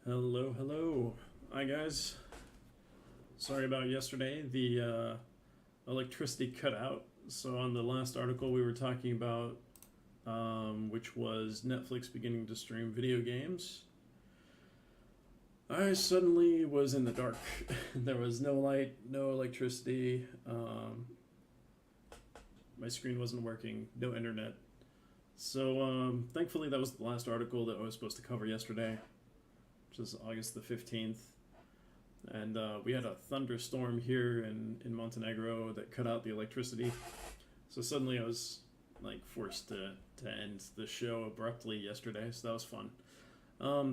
Hello, hello. Hi, guys. Sorry about yesterday. The electricity cut out. So, on the last article we were talking about, which was Netflix beginning to stream video games, I suddenly was in the dark. There was no light, no electricity. My screen wasn't working, no internet. So, thankfully, that was the last article that I was supposed to cover yesterday, which is August the 15th. And we had a thunderstorm here in Montenegro that cut out the electricity. So suddenly I was like forced to end the show abruptly yesterday, so that was fun.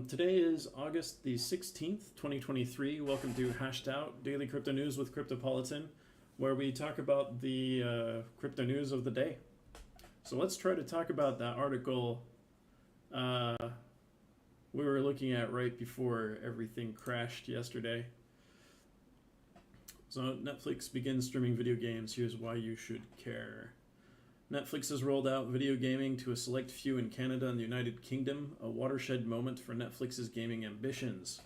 Today is August the 16th, 2023. Welcome to Hashed Out Daily Crypto News with Cryptopolitan, where we talk about the crypto news of the day. So let's try to talk about that article we were looking at right before everything crashed yesterday. So Netflix begins streaming video games. Here's why you should care. Netflix has rolled out video gaming to a select few in Canada and the United Kingdom, a watershed moment for Netflix's gaming ambitions.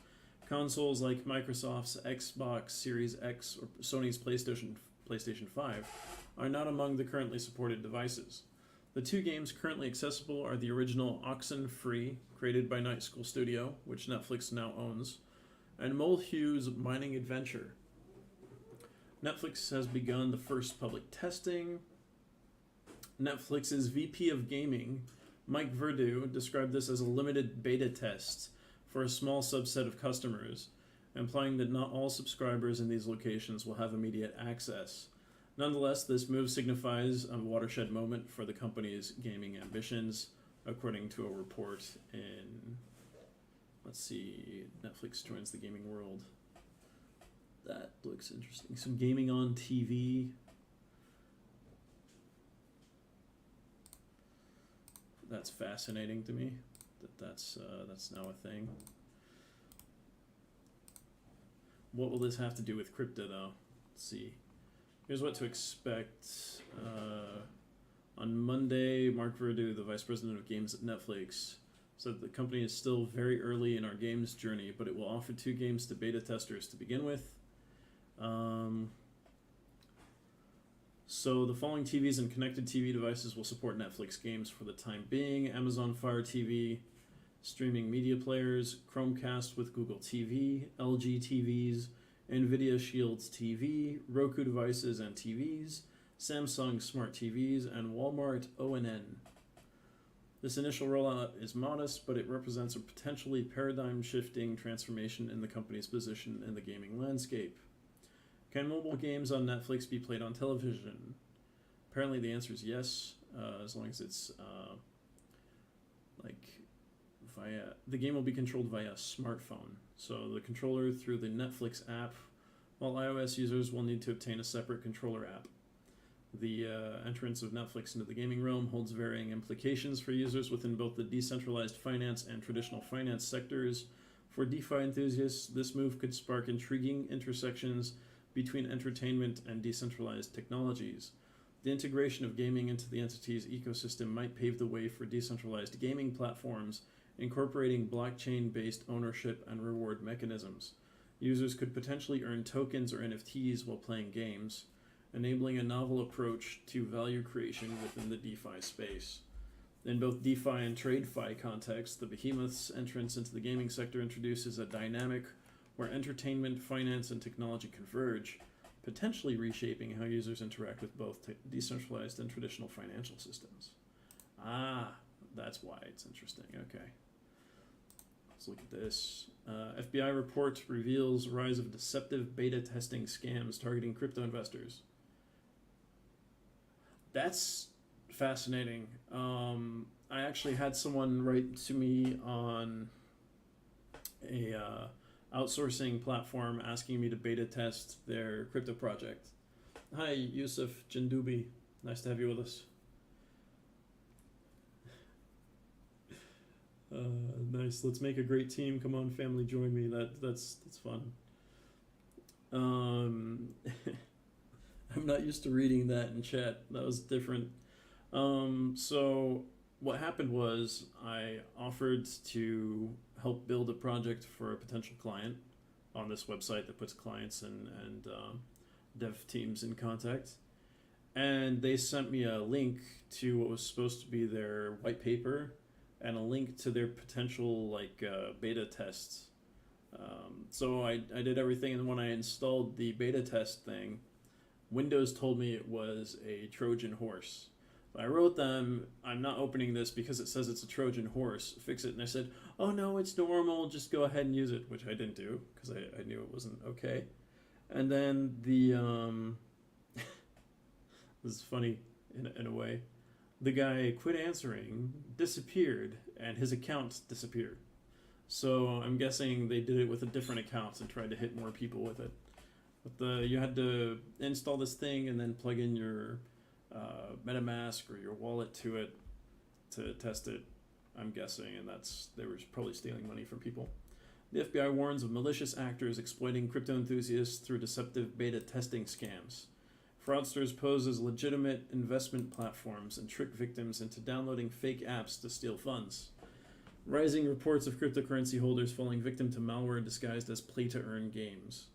Consoles like Microsoft's Xbox Series X or Sony's PlayStation 5 are not among the currently supported devices. The two games currently accessible are the original Oxenfree, created by Night School Studio, which Netflix now owns, and Molehue's Mining Adventure. Netflix has begun the first public testing. Netflix's VP of Gaming, Mike Verdu, described this as a limited beta test for a small subset of customers, implying that not all subscribers in these locations will have immediate access. Nonetheless, this move signifies a watershed moment for the company's gaming ambitions, according to a report in, Netflix joins the gaming world. That looks interesting. Some gaming on TV. That's fascinating to me. That's now a thing. What will this have to do with crypto, though? Let's see. Here's what to expect. On Monday, Mark Verdu, the vice president of games at Netflix, said the company is still very early in our games journey, but it will offer two games to beta testers to begin with. So the following TVs and connected TV devices will support Netflix games for the time being: Amazon Fire TV, streaming media players, Chromecast with Google TV, LG TVs, NVIDIA Shields TV, Roku devices and TVs, Samsung Smart TVs, and Walmart ONN. This initial rollout is modest, but it represents a potentially paradigm-shifting transformation in the company's position in the gaming landscape. Can mobile games on Netflix be played on television? Apparently the answer is yes, as long as it's the game will be controlled via a smartphone. So the controller through the Netflix app, while iOS users will need to obtain a separate controller app. The entrance of Netflix into the gaming realm holds varying implications for users within both the decentralized finance and traditional finance sectors. For DeFi enthusiasts, this move could spark intriguing intersections between entertainment and decentralized technologies. The integration of gaming into the entity's ecosystem might pave the way for decentralized gaming platforms, incorporating blockchain-based ownership and reward mechanisms. Users could potentially earn tokens or NFTs while playing games, enabling a novel approach to value creation within the DeFi space. In both DeFi and TradeFi contexts, the behemoth's entrance into the gaming sector introduces a dynamic where entertainment, finance, and technology converge, potentially reshaping how users interact with both decentralized and traditional financial systems. That's why it's interesting. Okay. Let's look at this. FBI report reveals rise of deceptive beta testing scams targeting crypto investors. That's fascinating. I actually had someone write to me on a outsourcing platform asking me to beta test their crypto project. Hi, Yusuf Jindubi. Nice to have you with us. Nice. Let's make a great team. Come on, family, join me. That's fun. I'm not used to reading that in chat. That was different. So what happened was I offered to help build a project for a potential client on this website that puts clients and dev teams in contact. And they sent me a link to what was supposed to be their white paper and a link to their potential beta tests. So I did everything, and when I installed the beta test thing, Windows told me it was a Trojan horse. I wrote them, I'm not opening this because it says it's a Trojan horse, fix it. And I said, oh no, it's normal, just go ahead and use it, which I didn't do because I knew it wasn't okay. And then this is funny in a way, the guy quit answering, disappeared, and his account disappeared. So I'm guessing they did it with a different account and tried to hit more people with it. But you had to install this thing and then plug in your MetaMask or your wallet to it to test it, I'm guessing, and they were probably stealing money from people. The FBI warns of malicious actors exploiting crypto enthusiasts through deceptive beta testing scams. Fraudsters pose as legitimate investment platforms and trick victims into downloading fake apps to steal funds. Rising reports of cryptocurrency holders falling victim to malware disguised as play-to-earn games.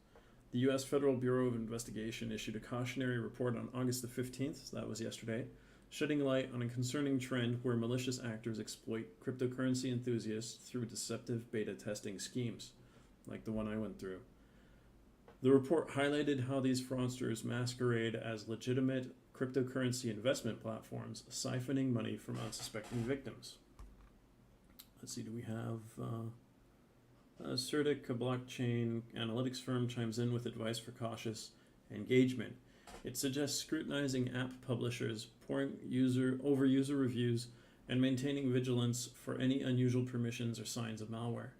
The U.S. Federal Bureau of Investigation issued a cautionary report on August the 15th, so that was yesterday, shedding light on a concerning trend where malicious actors exploit cryptocurrency enthusiasts through deceptive beta testing schemes, like the one I went through. The report highlighted how these fraudsters masquerade as legitimate cryptocurrency investment platforms, siphoning money from unsuspecting victims. Let's see, do we have... Certic, a blockchain analytics firm, chimes in with advice for cautious engagement. It suggests scrutinizing app publishers, poring over user reviews, and maintaining vigilance for any unusual permissions or signs of malware.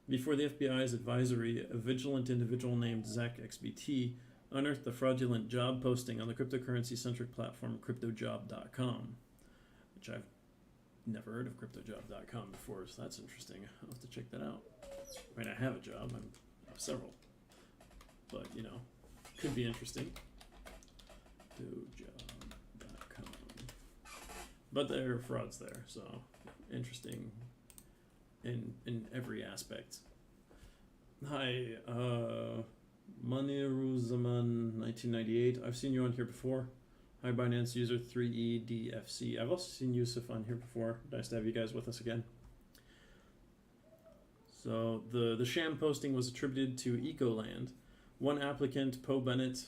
Before the FBI's advisory, a vigilant individual named ZachXBT unearthed the fraudulent job posting on the cryptocurrency-centric platform CryptoJob.com, which I've never heard of CryptoJob.com before, so that's interesting. I'll have to check that out. I mean, I have a job. I have several. But, could be interesting. CryptoJob.com. But there are frauds there, so interesting in every aspect. Hi, Maniruzaman 1998. I've seen you on here before. Hi, Binance user 3EDFC. I've also seen Yusuf on here before. Nice to have you guys with us again. So the sham posting was attributed to Ecoland. One applicant, Poe Bennett,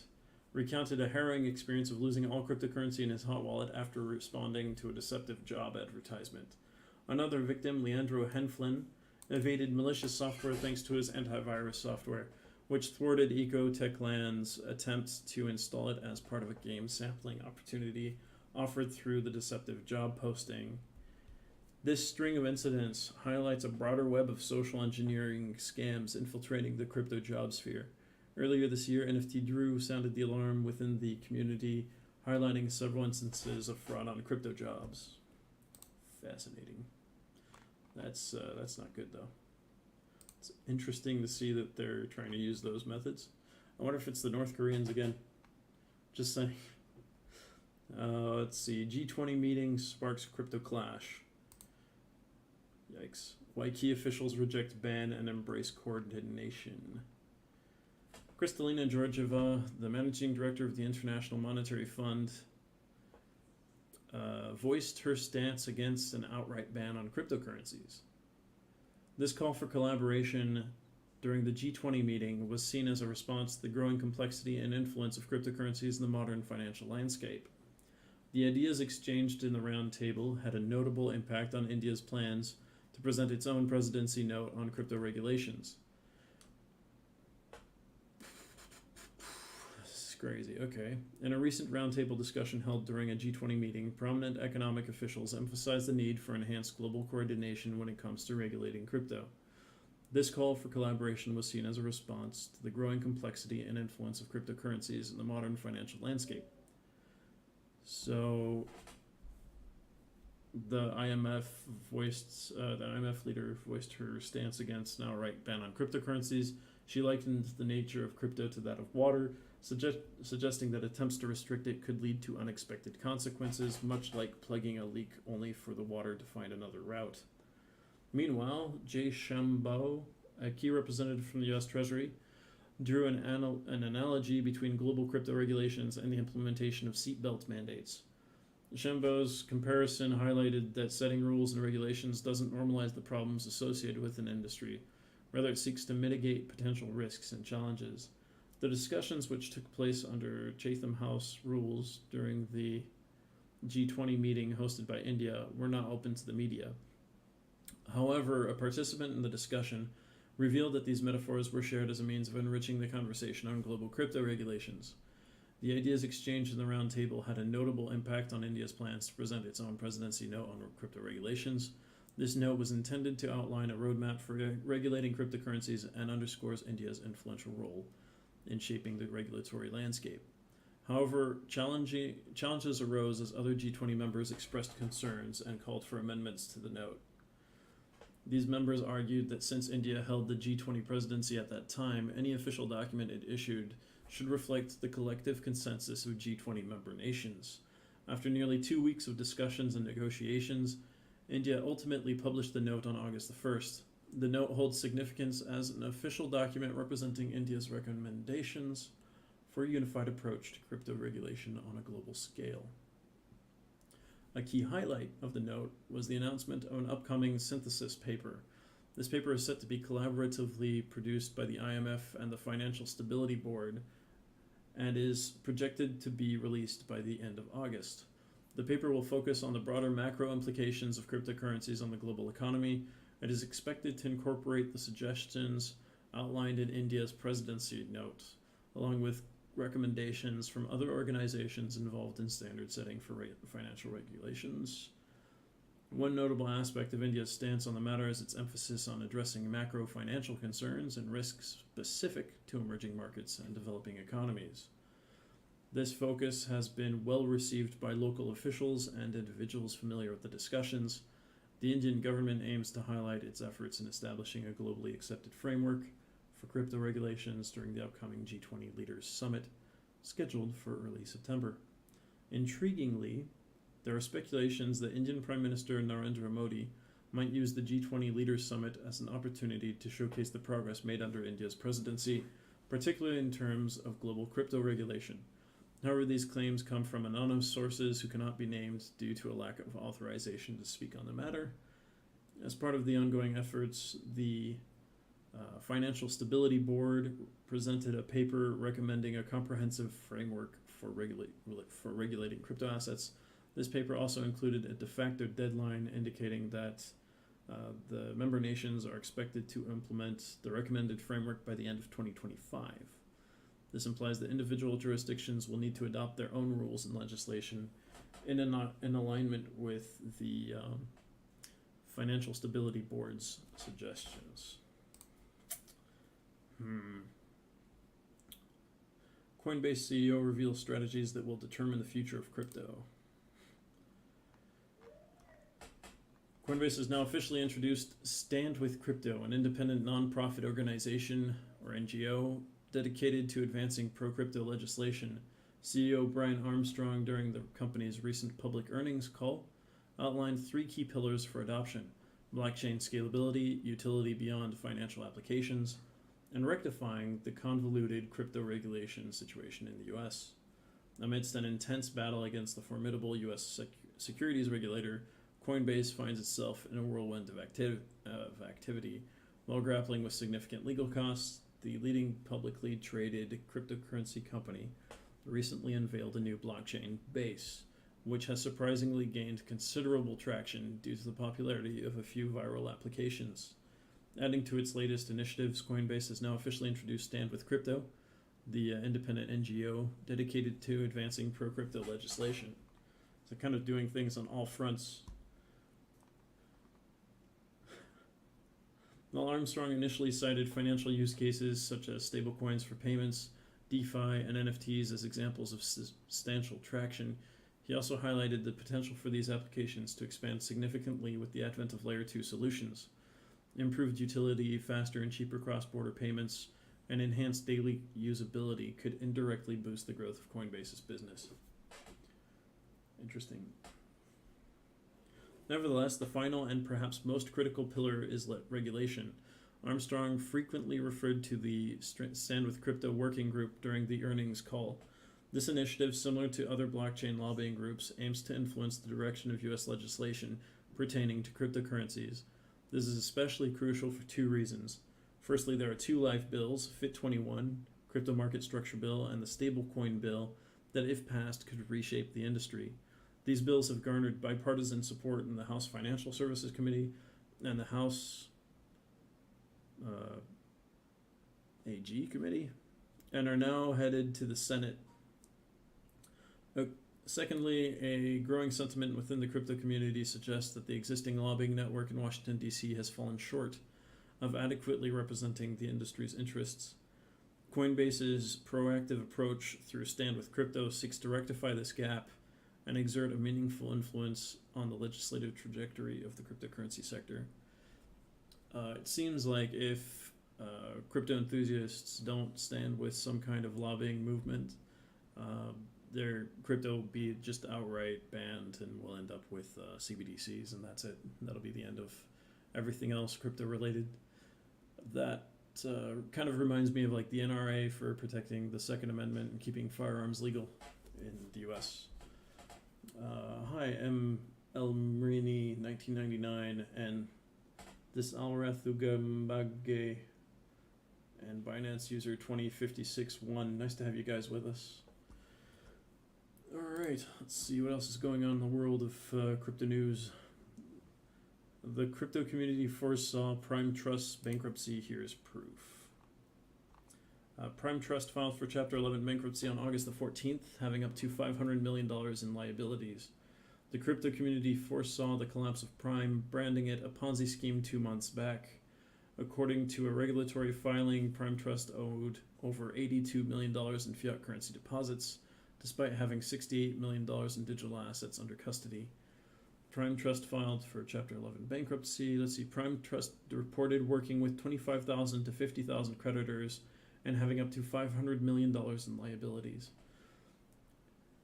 recounted a harrowing experience of losing all cryptocurrency in his hot wallet after responding to a deceptive job advertisement. Another victim, Leandro Henflin, evaded malicious software thanks to his antivirus software, which thwarted Ecotechland's attempts to install it as part of a game sampling opportunity offered through the deceptive job posting. This string of incidents highlights a broader web of social engineering scams infiltrating the crypto job sphere. Earlier this year, NFT Drew sounded the alarm within the community, highlighting several instances of fraud on crypto jobs. Fascinating. That's not good though. It's interesting to see that they're trying to use those methods. I wonder if it's the North Koreans again. Just saying. Let's see. G20 meeting sparks crypto clash. Yikes. Why key officials reject ban and embrace coordination. Kristalina Georgieva, the managing director of the International Monetary Fund, voiced her stance against an outright ban on cryptocurrencies. This call for collaboration during the G20 meeting was seen as a response to the growing complexity and influence of cryptocurrencies in the modern financial landscape. The ideas exchanged in the roundtable had a notable impact on India's plans to present its own presidency note on crypto regulations. This is crazy. Okay. In a recent roundtable discussion held during a G20 meeting, prominent economic officials emphasized the need for enhanced global coordination when it comes to regulating crypto. This call for collaboration was seen as a response to the growing complexity and influence of cryptocurrencies in the modern financial landscape. So the IMF leader voiced her stance against an outright ban on cryptocurrencies. She likened the nature of crypto to that of water, suggesting that attempts to restrict it could lead to unexpected consequences, much like plugging a leak only for the water to find another route. Meanwhile, Jay Shambo, a key representative from the US Treasury, drew an analogy between global crypto regulations and the implementation of seatbelt mandates. Shambo's comparison highlighted that setting rules and regulations doesn't normalize the problems associated with an industry. Rather, it seeks to mitigate potential risks and challenges. The discussions which took place under Chatham House rules during the G20 meeting hosted by India were not open to the media. However, a participant in the discussion revealed that these metaphors were shared as a means of enriching the conversation on global crypto regulations. The ideas exchanged in the round table had a notable impact on India's plans to present its own presidency note on crypto regulations. This note was intended to outline a roadmap for regulating cryptocurrencies and underscores India's influential role in shaping the regulatory landscape. However, challenges arose as other G20 members expressed concerns and called for amendments to the note. These members argued that since India held the G20 presidency at that time, any official document it issued should reflect the collective consensus of G20 member nations. After nearly 2 weeks of discussions and negotiations, India ultimately published the note on August the 1st. The note holds significance as an official document representing India's recommendations for a unified approach to crypto regulation on a global scale. A key highlight of the note was the announcement of an upcoming synthesis paper. This paper is set to be collaboratively produced by the IMF and the Financial Stability Board and is projected to be released by the end of August. The paper will focus on the broader macro implications of cryptocurrencies on the global economy. It is expected to incorporate the suggestions outlined in India's presidency note, along with recommendations from other organizations involved in standard setting for financial regulations. One notable aspect of India's stance on the matter is its emphasis on addressing macro financial concerns and risks specific to emerging markets and developing economies. This focus has been well received by local officials and individuals familiar with the discussions. The Indian government aims to highlight its efforts in establishing a globally accepted framework for crypto regulations during the upcoming G20 Leaders Summit, scheduled for early September. Intriguingly, there are speculations that Indian Prime Minister Narendra Modi might use the G20 Leaders Summit as an opportunity to showcase the progress made under India's presidency, particularly in terms of global crypto regulation. However, these claims come from anonymous sources who cannot be named due to a lack of authorization to speak on the matter. As part of the ongoing efforts, the Financial Stability Board presented a paper recommending a comprehensive framework for regulating crypto assets. This paper also included a de facto deadline indicating that the member nations are expected to implement the recommended framework by the end of 2025. This implies that individual jurisdictions will need to adopt their own rules and legislation in alignment with the Financial Stability Board's suggestions. Coinbase CEO reveals strategies that will determine the future of crypto. Coinbase has now officially introduced Stand with Crypto, an independent nonprofit organization, or NGO, dedicated to advancing pro-crypto legislation. CEO Brian Armstrong, during the company's recent public earnings call, outlined 3 key pillars for adoption: blockchain scalability, utility beyond financial applications, and rectifying the convoluted crypto regulation situation in the US. Amidst an intense battle against the formidable US securities regulator, Coinbase finds itself in a whirlwind of activity. While grappling with significant legal costs, the leading publicly traded cryptocurrency company recently unveiled a new blockchain base, which has surprisingly gained considerable traction due to the popularity of a few viral applications. Adding to its latest initiatives, Coinbase has now officially introduced Stand with Crypto, the independent NGO dedicated to advancing pro-crypto legislation. So kind of doing things on all fronts. While Armstrong initially cited financial use cases such as stablecoins for payments, DeFi, and NFTs as examples of substantial traction, he also highlighted the potential for these applications to expand significantly with the advent of Layer 2 solutions. Improved utility, faster and cheaper cross-border payments, and enhanced daily usability could indirectly boost the growth of Coinbase's business. Interesting. Nevertheless, the final and perhaps most critical pillar is regulation. Armstrong frequently referred to the Stand with Crypto working group during the earnings call. This initiative, similar to other blockchain lobbying groups, aims to influence the direction of U.S. legislation pertaining to cryptocurrencies. This is especially crucial for two reasons. Firstly, there are two live bills, FIT21, Crypto Market Structure Bill, and the Stablecoin Bill, that if passed could reshape the industry. These bills have garnered bipartisan support in the House Financial Services Committee and the House AG Committee, and are now headed to the Senate. Secondly, a growing sentiment within the crypto community suggests that the existing lobbying network in Washington, D.C. has fallen short of adequately representing the industry's interests. Coinbase's proactive approach through Stand with Crypto seeks to rectify this gap and exert a meaningful influence on the legislative trajectory of the cryptocurrency sector. It seems like if crypto enthusiasts don't stand with some kind of lobbying movement, their crypto will be just outright banned, and we'll end up with CBDCs, and that's it. That'll be the end of everything else crypto related. That kind of reminds me of like the NRA for protecting the Second Amendment and keeping firearms legal in the U.S. Hi, M. El Marini, 1999, and this Alrathugambage and Binance user 2056-1. Nice to have you guys with us. Alright, let's see what else is going on in the world of crypto news. The crypto community foresaw Prime Trust's bankruptcy. Here's proof. Prime Trust filed for Chapter 11 bankruptcy on August the 14th, having up to $500 million in liabilities. The crypto community foresaw the collapse of Prime, branding it a Ponzi scheme 2 months back. According to a regulatory filing, Prime Trust owed over $82 million in fiat currency deposits, despite having $68 million in digital assets under custody. Prime Trust filed for Chapter 11 bankruptcy. Prime Trust reported working with 25,000 to 50,000 creditors and having up to $500 million in liabilities.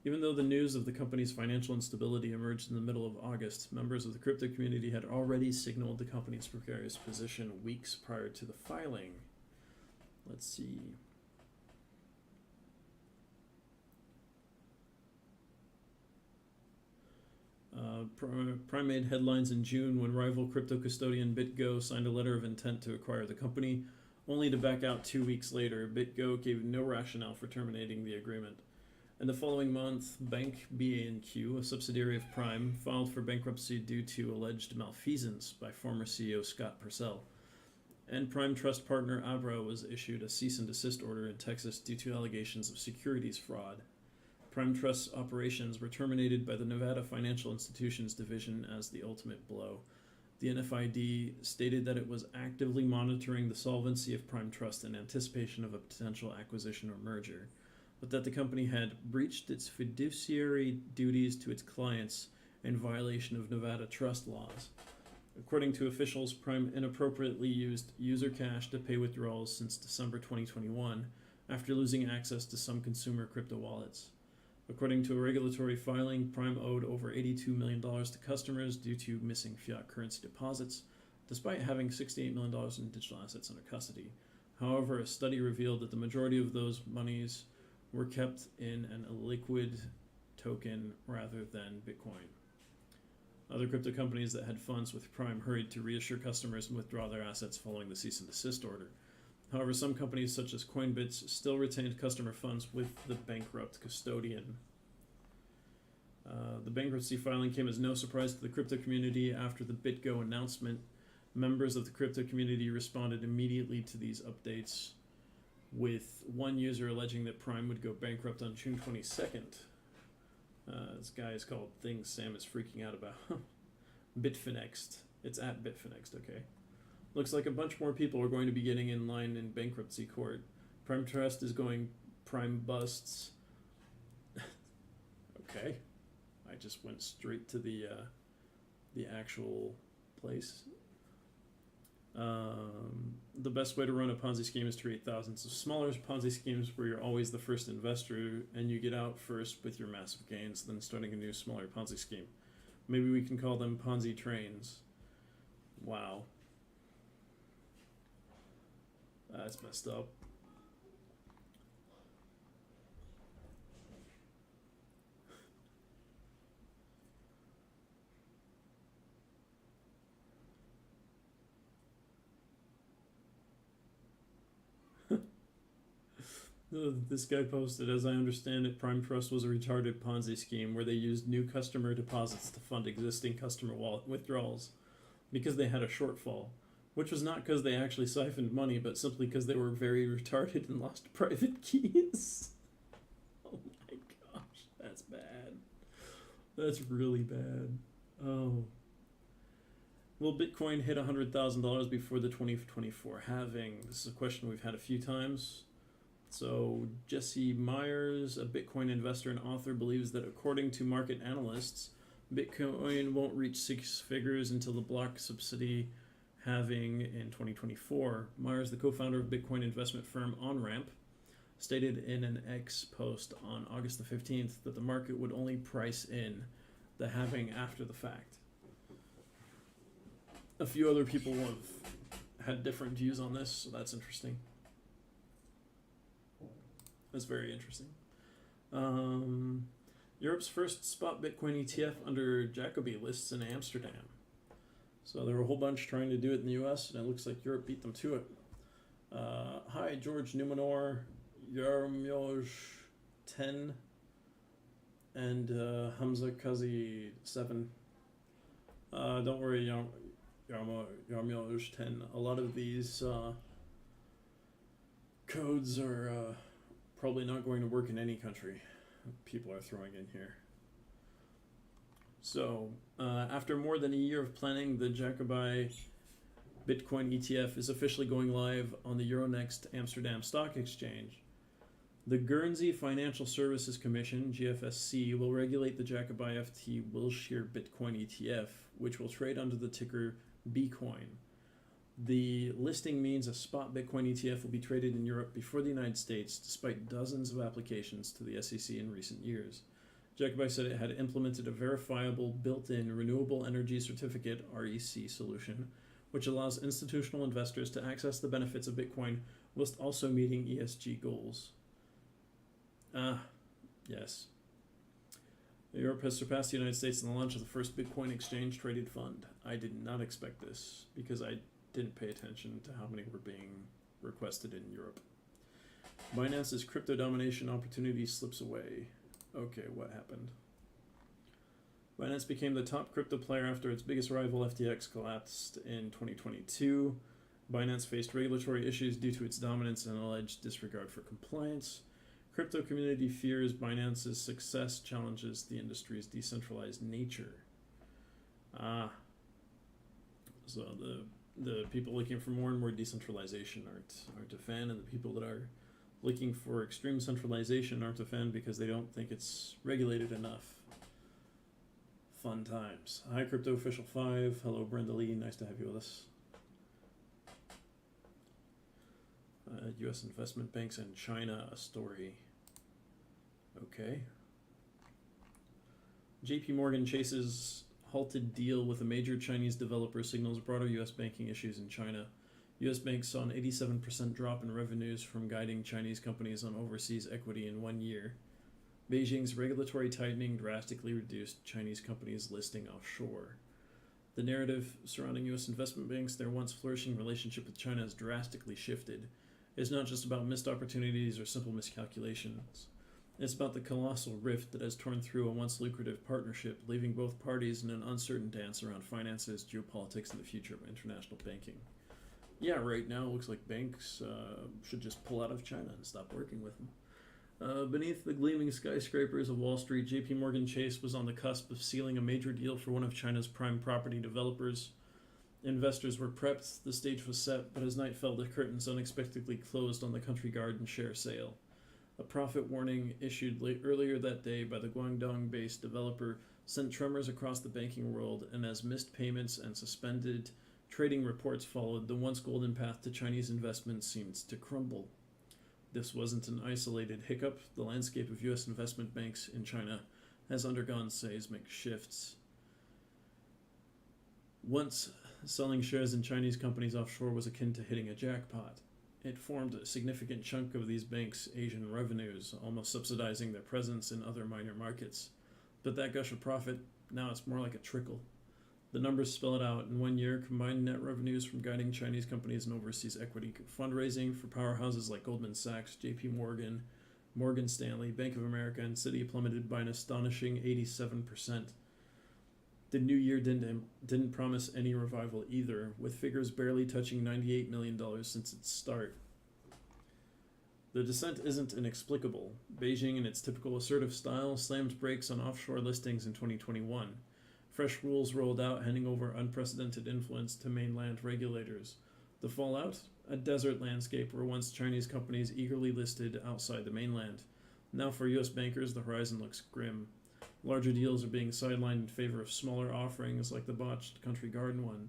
Even though the news of the company's financial instability emerged in the middle of August, members of the crypto community had already signaled the company's precarious position weeks prior to the filing. Let's see. Prime made headlines in June when rival crypto custodian BitGo signed a letter of intent to acquire the company, only to back out 2 weeks later. BitGo gave no rationale for terminating the agreement. In the following month, Bank BA&Q, a subsidiary of Prime, filed for bankruptcy due to alleged malfeasance by former CEO Scott Purcell. And Prime Trust partner Abra was issued a cease and desist order in Texas due to allegations of securities fraud. Prime Trust's operations were terminated by the Nevada Financial Institutions Division as the ultimate blow. The NFID stated that it was actively monitoring the solvency of Prime Trust in anticipation of a potential acquisition or merger, but that the company had breached its fiduciary duties to its clients in violation of Nevada trust laws. According to officials, Prime inappropriately used user cash to pay withdrawals since December 2021, after losing access to some consumer crypto wallets. According to a regulatory filing, Prime owed over $82 million to customers due to missing fiat currency deposits, despite having $68 million in digital assets under custody. However, a study revealed that the majority of those monies were kept in an illiquid token rather than Bitcoin. Other crypto companies that had funds with Prime hurried to reassure customers and withdraw their assets following the cease and desist order. However, some companies such as Coinbits still retained customer funds with the bankrupt custodian. The bankruptcy filing came as no surprise to the crypto community. After the BitGo announcement, members of the crypto community responded immediately to these updates, with one user alleging that Prime would go bankrupt on June 22nd. This guy is called Things Sam is freaking out about. Bitfinex. It's at Bitfinex, okay. Looks like a bunch more people are going to be getting in line in bankruptcy court. Prime Trust is going Prime busts. Okay. I just went straight to the actual place. The best way to run a Ponzi scheme is to create thousands of smaller Ponzi schemes where you're always the first investor and you get out first with your massive gains, then starting a new smaller Ponzi scheme. Maybe we can call them Ponzi trains. Wow. That's messed up. This guy posted, as I understand it, Prime Trust was a retarded Ponzi scheme where they used new customer deposits to fund existing customer wallet withdrawals because they had a shortfall, which was not because they actually siphoned money, but simply because they were very retarded and lost private keys. Oh my gosh, that's bad. That's really bad. Oh. Will Bitcoin hit $100,000 before the 2024 halving? This is a question we've had a few times. So Jesse Myers, a Bitcoin investor and author, believes that according to market analysts, Bitcoin won't reach six figures until the block subsidy halving in 2024. Myers, the co-founder of Bitcoin investment firm OnRamp, stated in an X post on August the 15th that the market would only price in the halving after the fact. A few other people have had different views on this, so that's interesting. That's very interesting. Europe's first spot Bitcoin ETF under Jacobi lists in Amsterdam. So there were a whole bunch trying to do it in the US, and it looks like Europe beat them to it. Hi, George Numenor, Yarmyoj 10, and Hamza Kazi 7. Don't worry, Yarmyoj 10. A lot of these codes are probably not going to work in any country people are throwing in here. So, after more than a year of planning, the Jacobi Bitcoin ETF is officially going live on the Euronext Amsterdam Stock Exchange. The Guernsey Financial Services Commission, GFSC, will regulate the Jacobi FT Wilshire Bitcoin ETF, which will trade under the ticker Bcoin. The listing means a spot Bitcoin ETF will be traded in Europe before the United States, despite dozens of applications to the SEC in recent years. Jacobi said it had implemented a verifiable built-in renewable energy certificate (REC) solution, which allows institutional investors to access the benefits of Bitcoin whilst also meeting ESG goals. Yes. Europe has surpassed the United States in the launch of the first Bitcoin exchange-traded fund. I did not expect this because I didn't pay attention to how many were being requested in Europe. Binance's crypto domination opportunity slips away. Okay, what happened? Binance became the top crypto player after its biggest rival FTX collapsed in 2022. Binance faced regulatory issues due to its dominance and alleged disregard for compliance. Crypto community fears Binance's success challenges the industry's decentralized nature. So the people looking for more and more decentralization aren't a fan, and the people that are looking for extreme centralization aren't a fan because they don't think it's regulated enough. Fun times. Hi, Crypto Official 5. Hello, Brenda Lee. Nice to have you with us. U.S. investment banks and China, a story. Okay. JP Morgan Chase's halted deal with a major Chinese developer signals broader U.S. banking issues in China. U.S. banks saw an 87% drop in revenues from guiding Chinese companies on overseas equity in 1 year. Beijing's regulatory tightening drastically reduced Chinese companies listing offshore. The narrative surrounding U.S. investment banks, their once flourishing relationship with China, has drastically shifted. It's not just about missed opportunities or simple miscalculations. It's about the colossal rift that has torn through a once lucrative partnership, leaving both parties in an uncertain dance around finances, geopolitics, and the future of international banking. Yeah, right now it looks like banks should just pull out of China and stop working with them. Beneath the gleaming skyscrapers of Wall Street, JP Morgan Chase was on the cusp of sealing a major deal for one of China's prime property developers. Investors were prepped, the stage was set, but as night fell, the curtains unexpectedly closed on the Country Garden share sale. A profit warning issued earlier that day by the Guangdong-based developer sent tremors across the banking world, and as missed payments and suspended Trading reports followed. The once golden path to Chinese investment seemed to crumble. This wasn't an isolated hiccup. The landscape of U.S. investment banks in China has undergone seismic shifts. Once, selling shares in Chinese companies offshore was akin to hitting a jackpot. It formed a significant chunk of these banks' Asian revenues, almost subsidizing their presence in other minor markets. But that gush of profit, now it's more like a trickle. The numbers spell it out. In 1 year, combined net revenues from guiding Chinese companies in overseas equity fundraising for powerhouses like Goldman Sachs, JP Morgan, Morgan Stanley, Bank of America, and Citi plummeted by an astonishing 87%. The new year didn't promise any revival either, with figures barely touching $98 million since its start. The descent isn't inexplicable. Beijing, in its typical assertive style, slammed brakes on offshore listings in 2021. Fresh rules rolled out, handing over unprecedented influence to mainland regulators. The fallout? A desert landscape where once Chinese companies eagerly listed outside the mainland. Now for U.S. bankers, the horizon looks grim. Larger deals are being sidelined in favor of smaller offerings like the botched Country Garden one.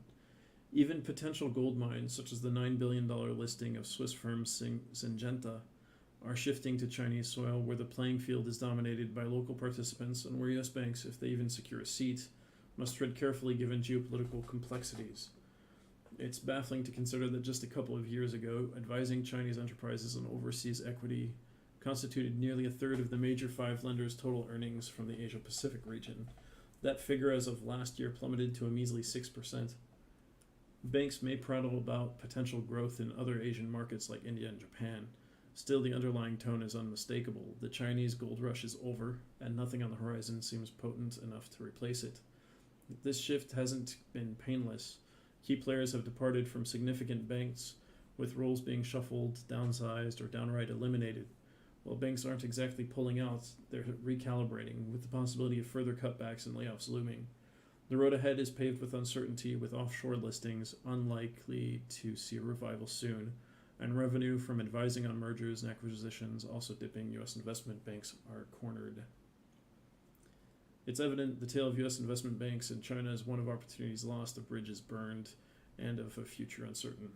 Even potential gold mines, such as the $9 billion listing of Swiss firm Syngenta, are shifting to Chinese soil where the playing field is dominated by local participants and where U.S. banks, if they even secure a seat, must tread carefully given geopolitical complexities. It's baffling to consider that just a couple of years ago, advising Chinese enterprises on overseas equity constituted nearly a third of the major five lenders' total earnings from the Asia-Pacific region. That figure as of last year plummeted to a measly 6%. Banks may prattle about potential growth in other Asian markets like India and Japan. Still, the underlying tone is unmistakable. The Chinese gold rush is over, and nothing on the horizon seems potent enough to replace it. This shift hasn't been painless. Key players have departed from significant banks, with roles being shuffled, downsized, or downright eliminated. While banks aren't exactly pulling out, they're recalibrating, with the possibility of further cutbacks and layoffs looming. The road ahead is paved with uncertainty, with offshore listings unlikely to see a revival soon, and revenue from advising on mergers and acquisitions also dipping. U.S. investment banks are cornered. It's evident the tale of U.S. investment banks in China is one of opportunities lost, a bridge is burned, and of a future uncertain.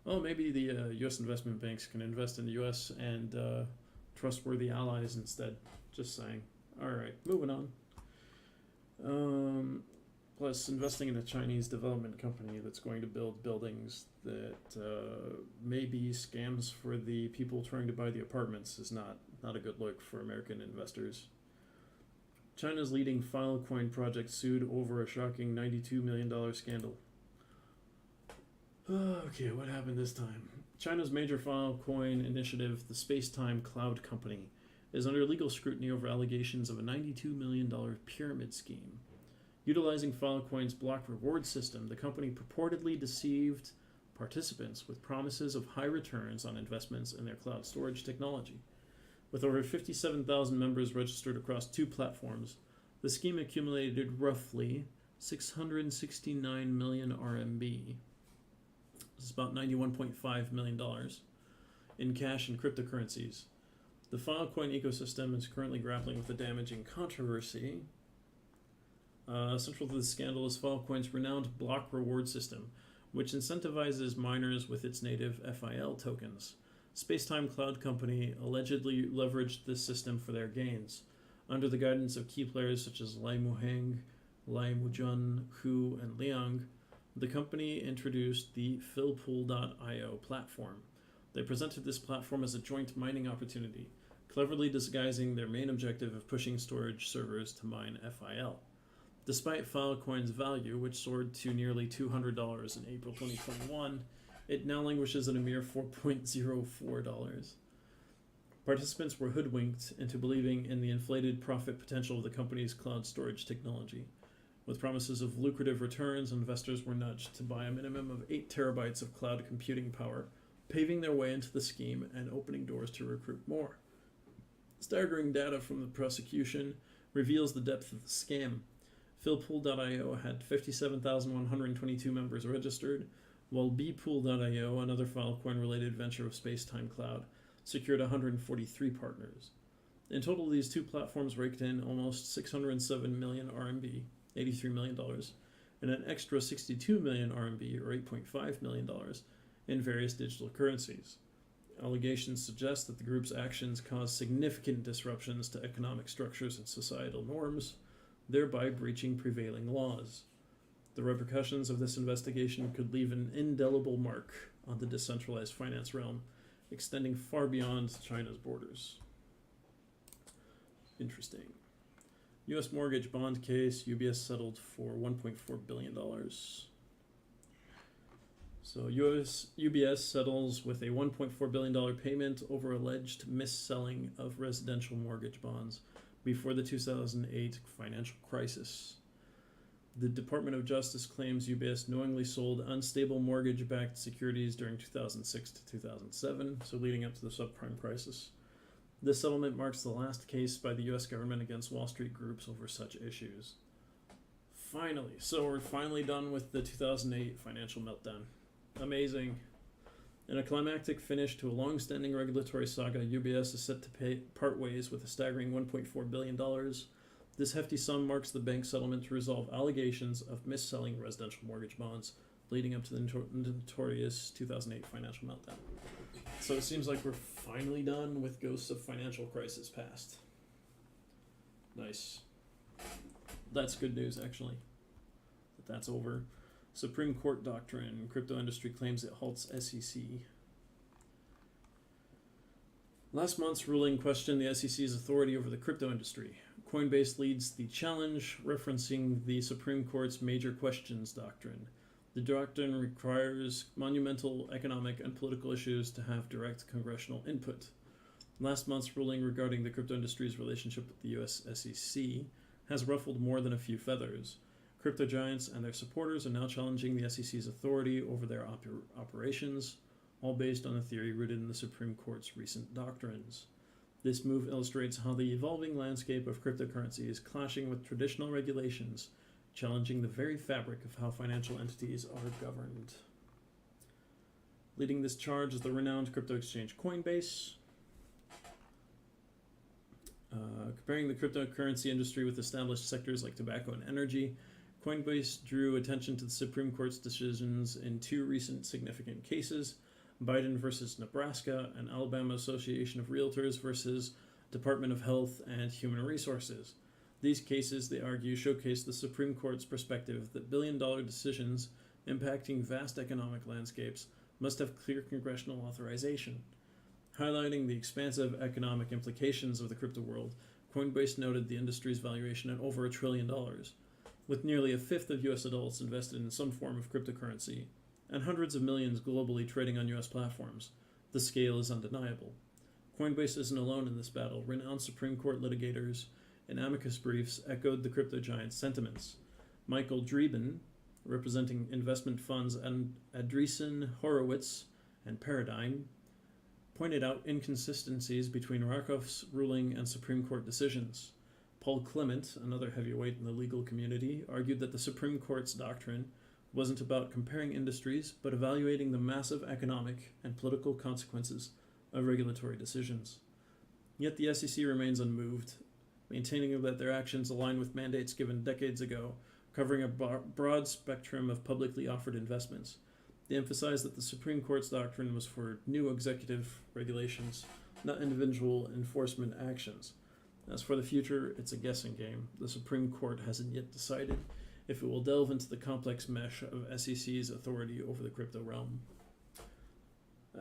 Oh, maybe the U.S. investment banks can invest in the U.S. and trustworthy allies instead. Just saying. All right, moving on. Plus, investing in a Chinese development company that's going to build buildings that may be scams for the people trying to buy the apartments is not a good look for American investors. China's leading Filecoin project sued over a shocking $92 million scandal. Okay, what happened this time? China's major Filecoin initiative, the Space-Time Cloud Company, is under legal scrutiny over allegations of a $92 million pyramid scheme. Utilizing Filecoin's block reward system, the company purportedly deceived participants with promises of high returns on investments in their cloud storage technology. With over 57,000 members registered across two platforms, the scheme accumulated roughly 669 million RMB. This is about $91.5 million in cash and cryptocurrencies. The Filecoin ecosystem is currently grappling with a damaging controversy. Central to the scandal is Filecoin's renowned block reward system, which incentivizes miners with its native FIL tokens. Space-Time Cloud Company allegedly leveraged this system for their gains. Under the guidance of key players such as Lai Muheng, Lai Mujun, Hu, and Liang, the company introduced the Philpool.io platform. They presented this platform as a joint mining opportunity, cleverly disguising their main objective of pushing storage servers to mine FIL. Despite Filecoin's value, which soared to nearly $200 in April 2021, it now languishes at a mere $4.04. Participants were hoodwinked into believing in the inflated profit potential of the company's cloud storage technology. With promises of lucrative returns, investors were nudged to buy a minimum of 8 terabytes of cloud computing power, paving their way into the scheme and opening doors to recruit more. Staggering data from the prosecution reveals the depth of the scam. Philpool.io had 57,122 members registered, while Bpool.io, another Filecoin-related venture of Space-Time Cloud, secured 143 partners. In total, these two platforms raked in almost 607 million RMB, $83 million, and an extra 62 million RMB, or $8.5 million, in various digital currencies. Allegations suggest that the group's actions caused significant disruptions to economic structures and societal norms, thereby breaching prevailing laws. The repercussions of this investigation could leave an indelible mark on the decentralized finance realm, extending far beyond China's borders. Interesting. U.S. mortgage bond case, UBS settled for $1.4 billion. So UBS settles with a $1.4 billion payment over alleged mis-selling of residential mortgage bonds before the 2008 financial crisis. The Department of Justice claims UBS knowingly sold unstable mortgage-backed securities during 2006 to 2007, so leading up to the subprime crisis. This settlement marks the last case by the U.S. government against Wall Street groups over such issues. Finally, so we're finally done with the 2008 financial meltdown. Amazing. In a climactic finish to a long-standing regulatory saga, UBS is set to part ways with a staggering $1.4 billion. This hefty sum marks the bank's settlement to resolve allegations of mis-selling residential mortgage bonds leading up to the notorious 2008 financial meltdown. So it seems like we're finally done with ghosts of financial crisis past. Nice. That's good news, actually. That's over. Supreme Court doctrine. Crypto industry claims it halts SEC. Last month's ruling questioned the SEC's authority over the crypto industry. Coinbase leads the challenge, referencing the Supreme Court's major questions doctrine. The doctrine requires monumental economic and political issues to have direct congressional input. Last month's ruling regarding the crypto industry's relationship with the US SEC has ruffled more than a few feathers. Crypto giants and their supporters are now challenging the SEC's authority over their operations, all based on a theory rooted in the Supreme Court's recent doctrines. This move illustrates how the evolving landscape of cryptocurrency is clashing with traditional regulations, challenging the very fabric of how financial entities are governed. Leading this charge is the renowned crypto exchange Coinbase. Comparing the cryptocurrency industry with established sectors like tobacco and energy, Coinbase drew attention to the Supreme Court's decisions in two recent significant cases, Biden versus Nebraska and Alabama Association of Realtors versus Department of Health and Human Resources. These cases, they argue, showcase the Supreme Court's perspective that billion-dollar decisions impacting vast economic landscapes must have clear congressional authorization. Highlighting the expansive economic implications of the crypto world, Coinbase noted the industry's valuation at over $1 trillion. With nearly a fifth of U.S. adults invested in some form of cryptocurrency, and hundreds of millions globally trading on U.S. platforms, the scale is undeniable. Coinbase isn't alone in this battle. Renowned Supreme Court litigators in amicus briefs echoed the crypto giant's sentiments. Michael Dreeben, representing investment funds Andreessen Horowitz and Paradigm, pointed out inconsistencies between Rakoff's ruling and Supreme Court decisions. Paul Clement, another heavyweight in the legal community, argued that the Supreme Court's doctrine wasn't about comparing industries, but evaluating the massive economic and political consequences of regulatory decisions. Yet the SEC remains unmoved, maintaining that their actions align with mandates given decades ago, covering a broad spectrum of publicly offered investments. They emphasize that the Supreme Court's doctrine was for new executive regulations, not individual enforcement actions. As for the future, it's a guessing game. The Supreme Court hasn't yet decided if it will delve into the complex mesh of SEC's authority over the crypto realm.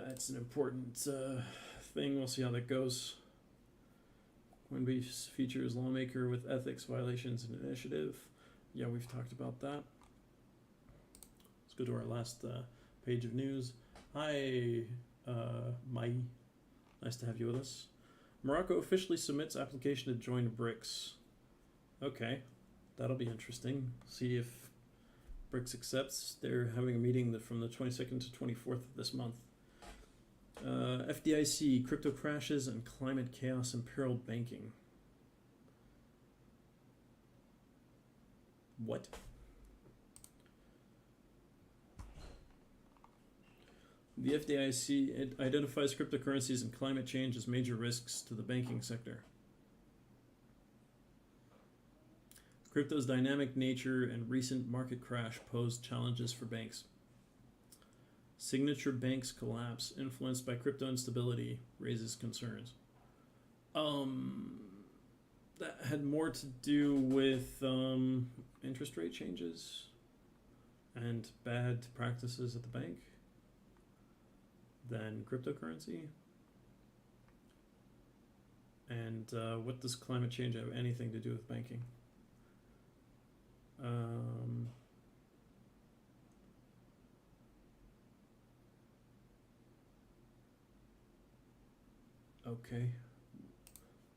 It's an important thing. We'll see how that goes. Coinbase features lawmaker with ethics violations and initiative. Yeah, we've talked about that. Let's go to our last page of news. Hi, Mai. Nice to have you with us. Morocco officially submits application to join BRICS. Okay, that'll be interesting. See if BRICS accepts. They're having a meeting from the 22nd to 24th of this month. FDIC, crypto crashes and climate chaos imperil banking. What? The FDIC identifies cryptocurrencies and climate change as major risks to the banking sector. Crypto's dynamic nature and recent market crash pose challenges for banks. Signature Bank's collapse, influenced by crypto instability, raises concerns. That had more to do with interest rate changes and bad practices at the bank than cryptocurrency. And what does climate change have anything to do with banking? Okay.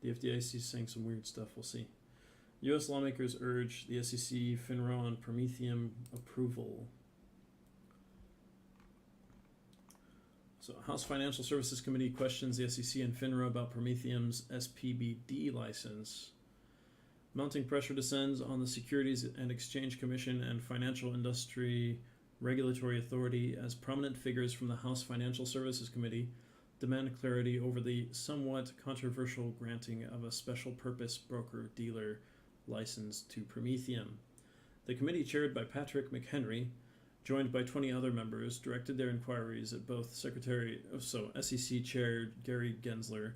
The FDIC is saying some weird stuff. We'll see. U.S. lawmakers urge the SEC, FINRA on Prometheum approval. So, House Financial Services Committee questions the SEC and FINRA about Prometheum's SPBD license. Mounting pressure descends on the Securities and Exchange Commission and Financial Industry Regulatory Authority as prominent figures from the House Financial Services Committee demand clarity over the somewhat controversial granting of a special purpose broker-dealer license to Prometheum. The committee, chaired by Patrick McHenry, joined by 20 other members, directed their inquiries at both SEC Chair Gary Gensler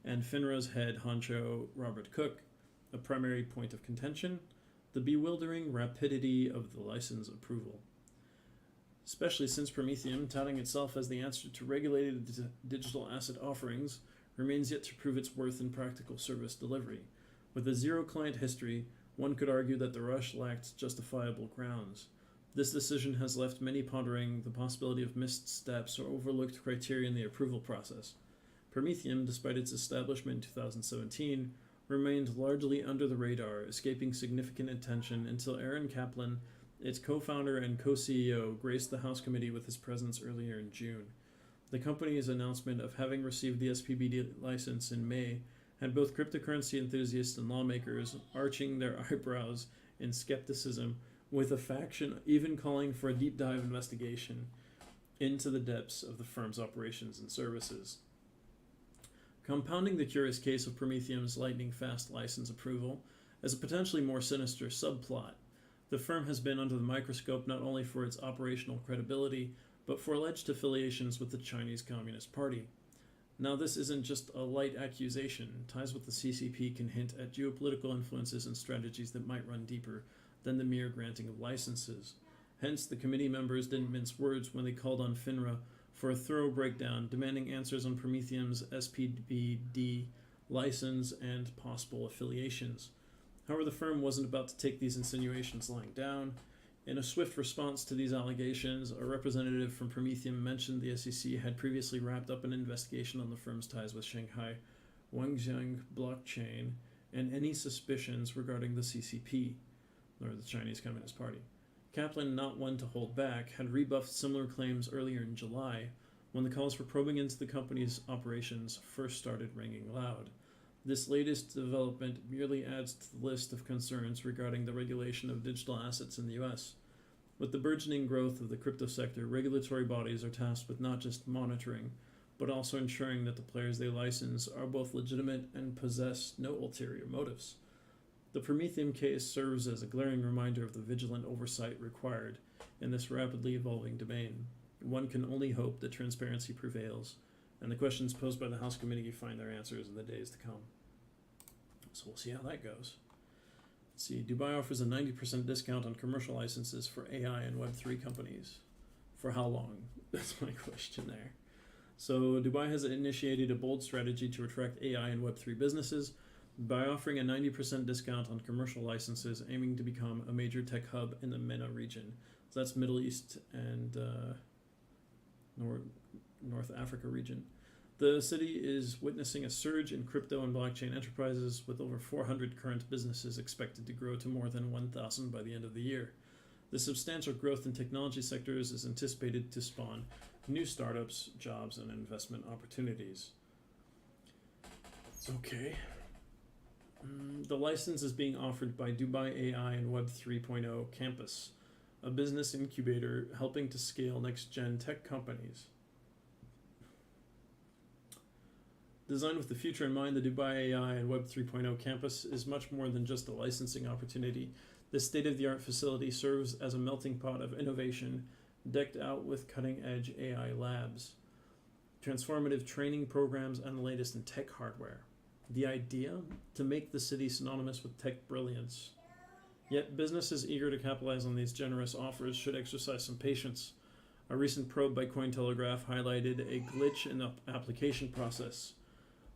and FINRA's head honcho Robert Cook. A primary point of contention: the bewildering rapidity of the license approval. Especially since Prometheum, touting itself as the answer to regulated digital asset offerings, remains yet to prove its worth in practical service delivery. With a zero client history, one could argue that the rush lacked justifiable grounds. This decision has left many pondering the possibility of missed steps or overlooked criteria in the approval process. Prometheum, despite its establishment in 2017, remained largely under the radar, escaping significant attention until Aaron Kaplan, its co-founder and co-CEO, graced the House Committee with his presence earlier in June. The company's announcement of having received the SPBD license in May had both cryptocurrency enthusiasts and lawmakers arching their eyebrows in skepticism, with a faction even calling for a deep dive investigation into the depths of the firm's operations and services. Compounding the curious case of Prometheum's lightning-fast license approval as a potentially more sinister subplot, the firm has been under the microscope not only for its operational credibility, but for alleged affiliations with the Chinese Communist Party. Now, this isn't just a light accusation. Ties with the CCP can hint at geopolitical influences and strategies that might run deeper than the mere granting of licenses. Hence, the committee members didn't mince words when they called on FINRA for a thorough breakdown, demanding answers on Prometheum's SPBD license and possible affiliations. However, the firm wasn't about to take these insinuations lying down. In a swift response to these allegations, a representative from Prometheum mentioned the SEC had previously wrapped up an investigation on the firm's ties with Shanghai Wangjiang blockchain and any suspicions regarding the CCP, or the Chinese Communist Party. Kaplan, not one to hold back, had rebuffed similar claims earlier in July, when the calls for probing into the company's operations first started ringing loud. This latest development merely adds to the list of concerns regarding the regulation of digital assets in the U.S. With the burgeoning growth of the crypto sector, regulatory bodies are tasked with not just monitoring, but also ensuring that the players they license are both legitimate and possess no ulterior motives. The Prometheum case serves as a glaring reminder of the vigilant oversight required in this rapidly evolving domain. One can only hope that transparency prevails, and the questions posed by the House Committee find their answers in the days to come. So we'll see how that goes. Let's see, Dubai offers a 90% discount on commercial licenses for AI and Web3 companies. For how long? That's my question there. So Dubai has initiated a bold strategy to attract AI and Web3 businesses by offering a 90% discount on commercial licenses, aiming to become a major tech hub in the MENA region. So that's Middle East and North Africa region. The city is witnessing a surge in crypto and blockchain enterprises, with over 400 current businesses expected to grow to more than 1,000 by the end of the year. The substantial growth in technology sectors is anticipated to spawn new startups, jobs, and investment opportunities. Okay. The license is being offered by Dubai AI and Web 3.0 Campus, a business incubator helping to scale next-gen tech companies. Designed with the future in mind, the Dubai AI and Web 3.0 campus is much more than just a licensing opportunity. This state-of-the-art facility serves as a melting pot of innovation, decked out with cutting-edge AI labs, transformative training programs, and the latest in tech hardware. The idea? To make the city synonymous with tech brilliance. Yet businesses eager to capitalize on these generous offers should exercise some patience. A recent probe by Cointelegraph highlighted a glitch in the application process.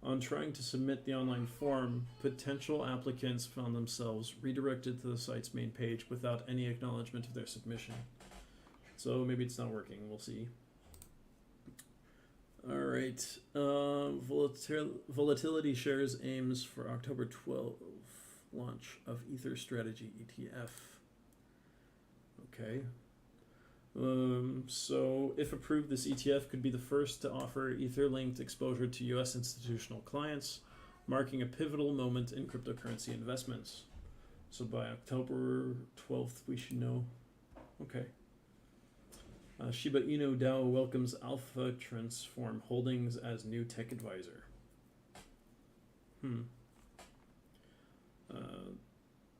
On trying to submit the online form, potential applicants found themselves redirected to the site's main page without any acknowledgement of their submission. So maybe it's not working, we'll see. Alright, Volatility shares aims for October 12th launch of Ether Strategy ETF. Okay. So if approved, this ETF could be the first to offer Ether-linked exposure to U.S. institutional clients, marking a pivotal moment in cryptocurrency investments. So by October 12th, we should know. Okay. Shiba Inu DAO welcomes Alpha Transform Holdings as new tech advisor.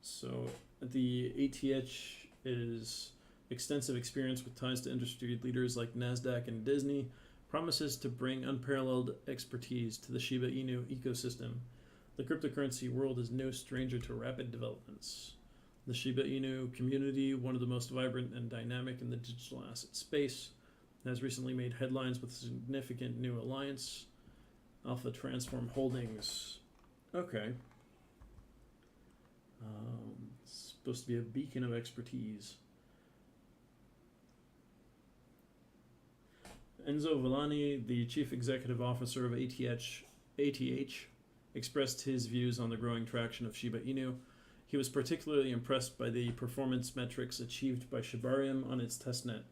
So the ATH is extensive experience with ties to industry leaders like NASDAQ and Disney, promises to bring unparalleled expertise to the Shiba Inu ecosystem. The cryptocurrency world is no stranger to rapid developments. The Shiba Inu community, one of the most vibrant and dynamic in the digital asset space, has recently made headlines with a significant new alliance, Alpha Transform Holdings. Okay. It's supposed to be a beacon of expertise. Enzo Villani, the chief executive officer of ATH, expressed his views on the growing traction of Shiba Inu. He was particularly impressed by the performance metrics achieved by Shibarium on its testnet.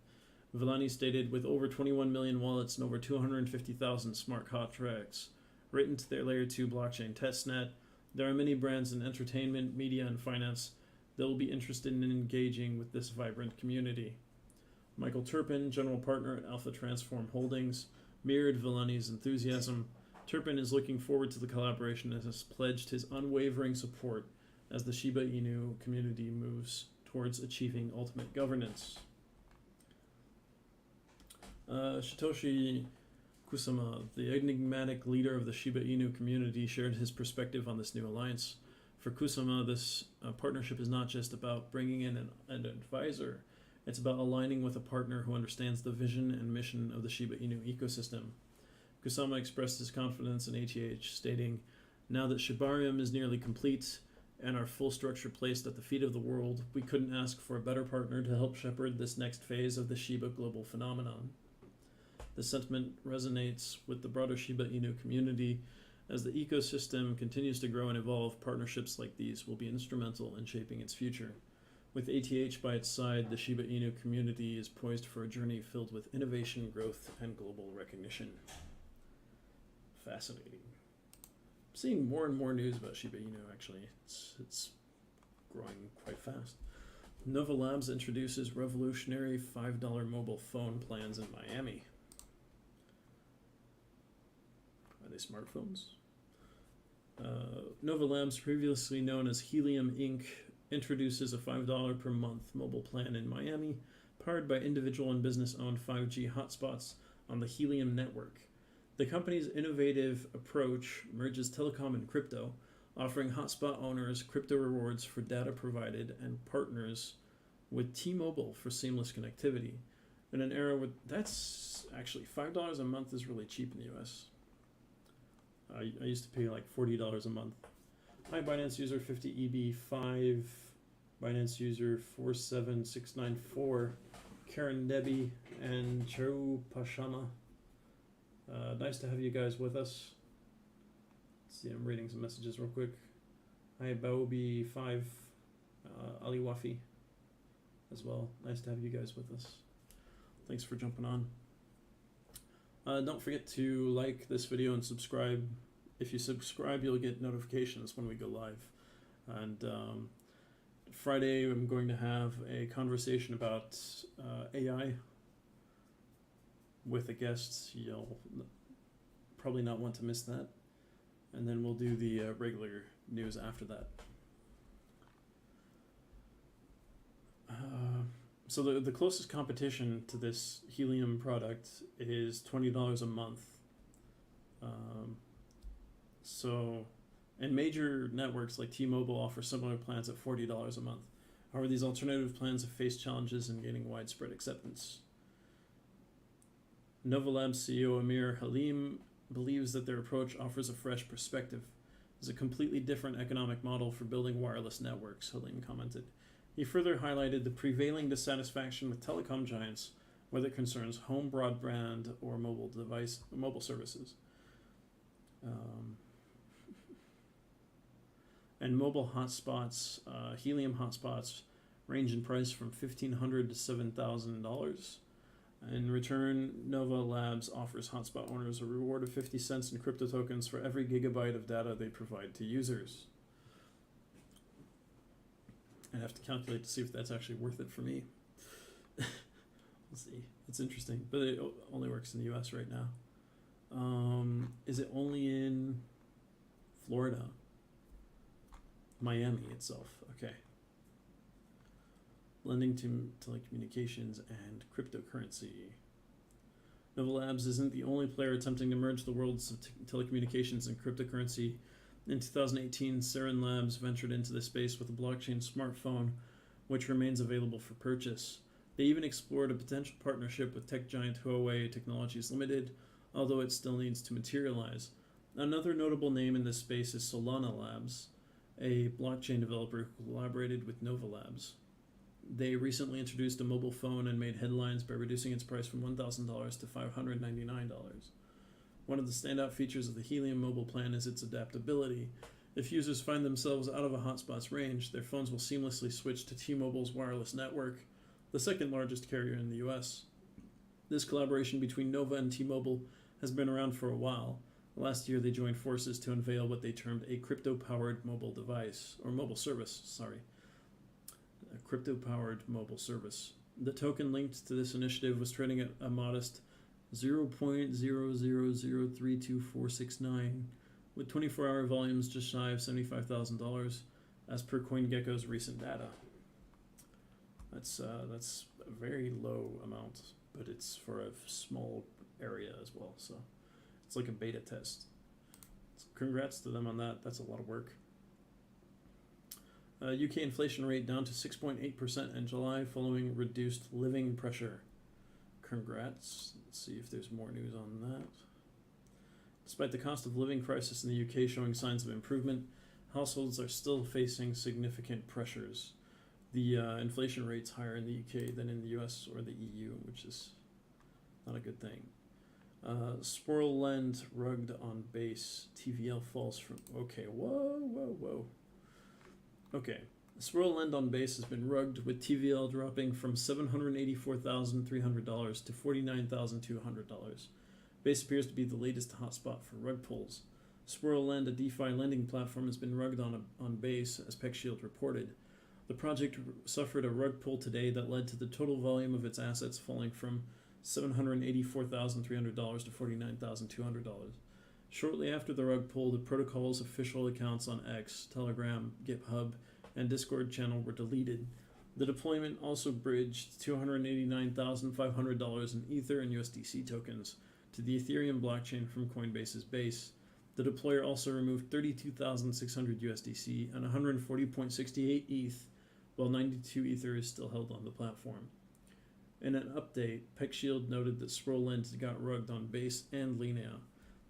Villani stated, with over 21 million wallets and over 250,000 smart contracts written to their Layer 2 blockchain testnet, there are many brands in entertainment, media, and finance that will be interested in engaging with this vibrant community. Michael Turpin, general partner at Alpha Transform Holdings, mirrored Villani's enthusiasm. Turpin is looking forward to the collaboration and has pledged his unwavering support as the Shiba Inu community moves towards achieving ultimate governance. Satoshi Kusama, the enigmatic leader of the Shiba Inu community, shared his perspective on this new alliance. For Kusama, this partnership is not just about bringing in an advisor. It's about aligning with a partner who understands the vision and mission of the Shiba Inu ecosystem. Kusama expressed his confidence in ATH, stating, "Now that Shibarium is nearly complete and our full structure placed at the feet of the world, we couldn't ask for a better partner to help shepherd this next phase of the Shiba global phenomenon." The sentiment resonates with the broader Shiba Inu community. As the ecosystem continues to grow and evolve, partnerships like these will be instrumental in shaping its future. With ATH by its side, the Shiba Inu community is poised for a journey filled with innovation, growth, and global recognition. Fascinating. I'm seeing more and more news about Shiba Inu, actually. It's growing quite fast. Nova Labs introduces revolutionary $5 mobile phone plans in Miami. Are they smartphones? Nova Labs, previously known as Helium Inc., introduces a $5 per month mobile plan in Miami, powered by individual and business-owned 5G hotspots on the Helium network. The company's innovative approach merges telecom and crypto, offering hotspot owners crypto rewards for data provided and partners with T-Mobile for seamless connectivity. In an era where that's actually $5 a month is really cheap in the US. I used to pay like $40 a month. Hi, Binance user 50EB5, Binance user 47694, Karen Debbie, and Cheru Pashama. Nice to have you guys with us. Let's see, I'm reading some messages real quick. Hi, Baobi5, Ali Wafi as well. Nice to have you guys with us. Thanks for jumping on. Don't forget to like this video and subscribe. If you subscribe, you'll get notifications when we go live. And Friday, I'm going to have a conversation about AI with a guest. You'll probably not want to miss that. and then we'll do the regular news after that. So the closest competition to this Helium product is $20 a month. And major networks like T-Mobile offer similar plans at $40 a month. However, these alternative plans have faced challenges in gaining widespread acceptance. Nova Labs CEO Amir Halim believes that their approach offers a fresh perspective. It's a completely different economic model for building wireless networks, Halim commented. He further highlighted the prevailing dissatisfaction with telecom giants, whether it concerns home broadband or mobile services. And mobile hotspots, Helium hotspots, range in price from $1,500 to $7,000. In return, Nova Labs offers hotspot owners a reward of 50 cents in crypto tokens for every gigabyte of data they provide to users. I have to calculate to see if that's actually worth it for me. We'll see. It's interesting, but it only works in the US right now. Is it only in Florida? Miami itself. Okay. Lending to telecommunications and cryptocurrency. Nova Labs isn't the only player attempting to merge the worlds of telecommunications and cryptocurrency. In 2018, Seren Labs ventured into the space with a blockchain smartphone, which remains available for purchase. They even explored a potential partnership with tech giant Huawei Technologies Limited, although it still needs to materialize. Another notable name in this space is Solana Labs, a blockchain developer who collaborated with Nova Labs. They recently introduced a mobile phone and made headlines by reducing its price from $1,000 to $599. One of the standout features of the Helium mobile plan is its adaptability. If users find themselves out of a hotspot's range, their phones will seamlessly switch to T-Mobile's wireless network, the second largest carrier in the US. This collaboration between Nova and T-Mobile has been around for a while. Last year, they joined forces to unveil what they termed a crypto-powered mobile device, or mobile service, a crypto-powered mobile service. The token linked to this initiative was trading at a modest 0.0003249, with 24-hour volumes just shy of $75,000, as per CoinGecko's recent data. That's a very low amount, but it's for a small area as well, so it's like a beta test. So congrats to them on that. That's a lot of work. UK inflation rate down to 6.8% in July following reduced living pressure. Congrats. Let's see if there's more news on that. Despite the cost of living crisis in the UK showing signs of improvement, households are still facing significant pressures. The inflation rate's higher in the UK than in the US or the EU, which is not a good thing. Swirl Lend rugged on base. TVL falls from... Okay, whoa. Okay. Swirl Lend on base has been rugged, with TVL dropping from $784,300 to $49,200. Base appears to be the latest hotspot for rug pulls. Swirl Lend, a DeFi lending platform, has been rugged on base, as PeckShield reported. The project suffered a rug pull today that led to the total volume of its assets falling from $784,300 to $49,200. Shortly after the rug pull, the protocol's official accounts on X, Telegram, GitHub, and Discord channel were deleted. The deployment also bridged $289,500 in Ether and USDC tokens to the Ethereum blockchain from Coinbase's base. The deployer also removed 32,600 USDC and 140.68 ETH, while 92 Ether is still held on the platform. In an update, PeckShield noted that Swirl Lend got rugged on Base and Linea.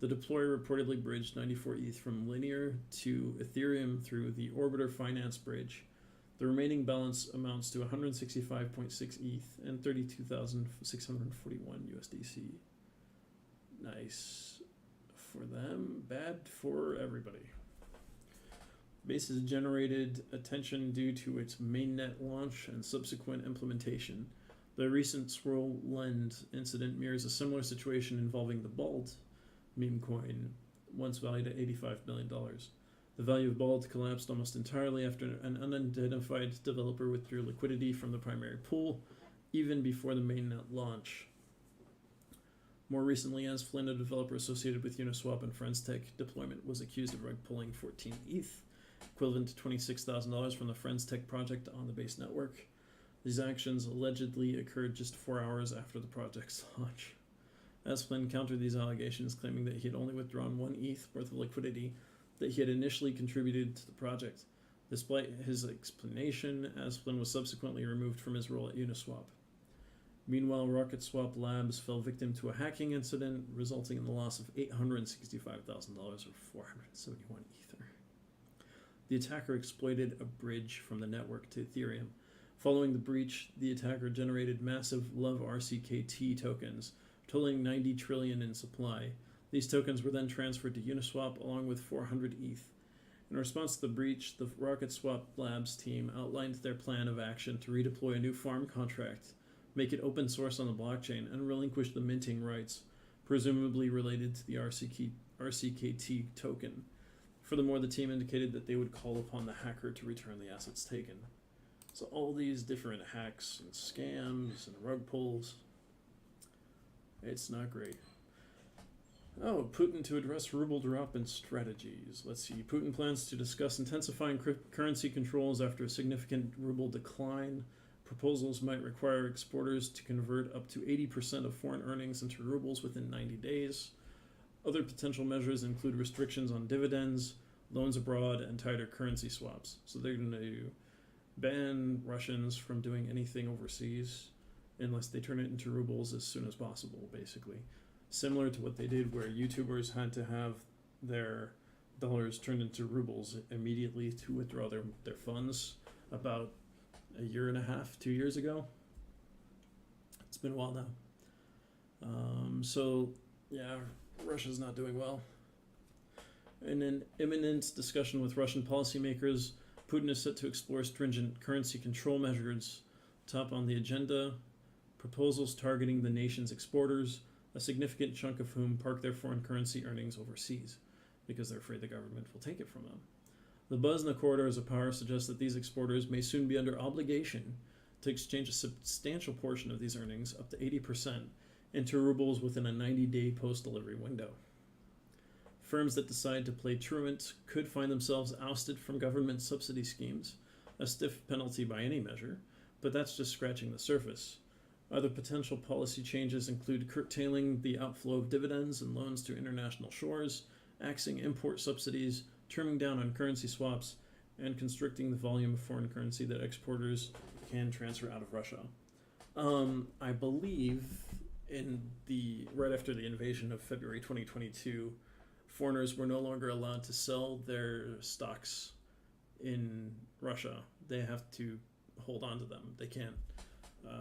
The deployer reportedly bridged 94 ETH from Linear to Ethereum through the Orbiter Finance bridge. The remaining balance amounts to 165.6 ETH and 32,641 USDC. Nice for them, bad for everybody. Base has generated attention due to its mainnet launch and subsequent implementation. The recent Swirl Lend incident mirrors a similar situation involving the Bald meme coin, once valued at $85 million. The value of Bald collapsed almost entirely after an unidentified developer withdrew liquidity from the primary pool, even before the mainnet launch. More recently, Asflin, a developer associated with Uniswap and FriendsTech deployment, was accused of rug pulling 14 ETH, equivalent to $26,000 from the FriendsTech project on the base network. These actions allegedly occurred just 4 hours after the project's launch. Asplin countered these allegations, claiming that he had only withdrawn 1 ETH worth of liquidity that he had initially contributed to the project. Despite his explanation, Asplin was subsequently removed from his role at Uniswap. Meanwhile, RocketSwap Labs fell victim to a hacking incident, resulting in the loss of $865,000 or 471 Ether. The attacker exploited a bridge from the network to Ethereum. Following the breach, the attacker generated massive Love RCKT tokens, totaling 90 trillion in supply. These tokens were then transferred to Uniswap along with 400 ETH. In response to the breach, the RocketSwap Labs team outlined their plan of action to redeploy a new farm contract, make it open source on the blockchain, and relinquish the minting rights, presumably related to the RCKT token. Furthermore, the team indicated that they would call upon the hacker to return the assets taken. So all these different hacks and scams and rug pulls, it's not great. Oh, Putin to address ruble drop and strategies. Let's see. Putin plans to discuss intensifying currency controls after a significant ruble decline. Proposals might require exporters to convert up to 80% of foreign earnings into rubles within 90 days. Other potential measures include restrictions on dividends, loans abroad, and tighter currency swaps. So they're going to ban Russians from doing anything overseas unless they turn it into rubles as soon as possible, basically. Similar to what they did where YouTubers had to have their dollars turned into rubles immediately to withdraw their funds about a year and a half, 2 years ago. It's been a while now. So, yeah, Russia's not doing well. In an imminent discussion with Russian policymakers, Putin is set to explore stringent currency control measures. Top on the agenda, proposals targeting the nation's exporters, a significant chunk of whom park their foreign currency earnings overseas because they're afraid the government will take it from them. The buzz in the corridors of power suggests that these exporters may soon be under obligation to exchange a substantial portion of these earnings, up to 80%, into rubles within a 90-day post-delivery window. Firms that decide to play truant could find themselves ousted from government subsidy schemes, a stiff penalty by any measure, but that's just scratching the surface. Other potential policy changes include curtailing the outflow of dividends and loans to international shores, axing import subsidies, trimming down on currency swaps, and constricting the volume of foreign currency that exporters can transfer out of Russia. I believe right after the invasion of February 2022, foreigners were no longer allowed to sell their stocks in Russia. They have to hold on to them. They can't.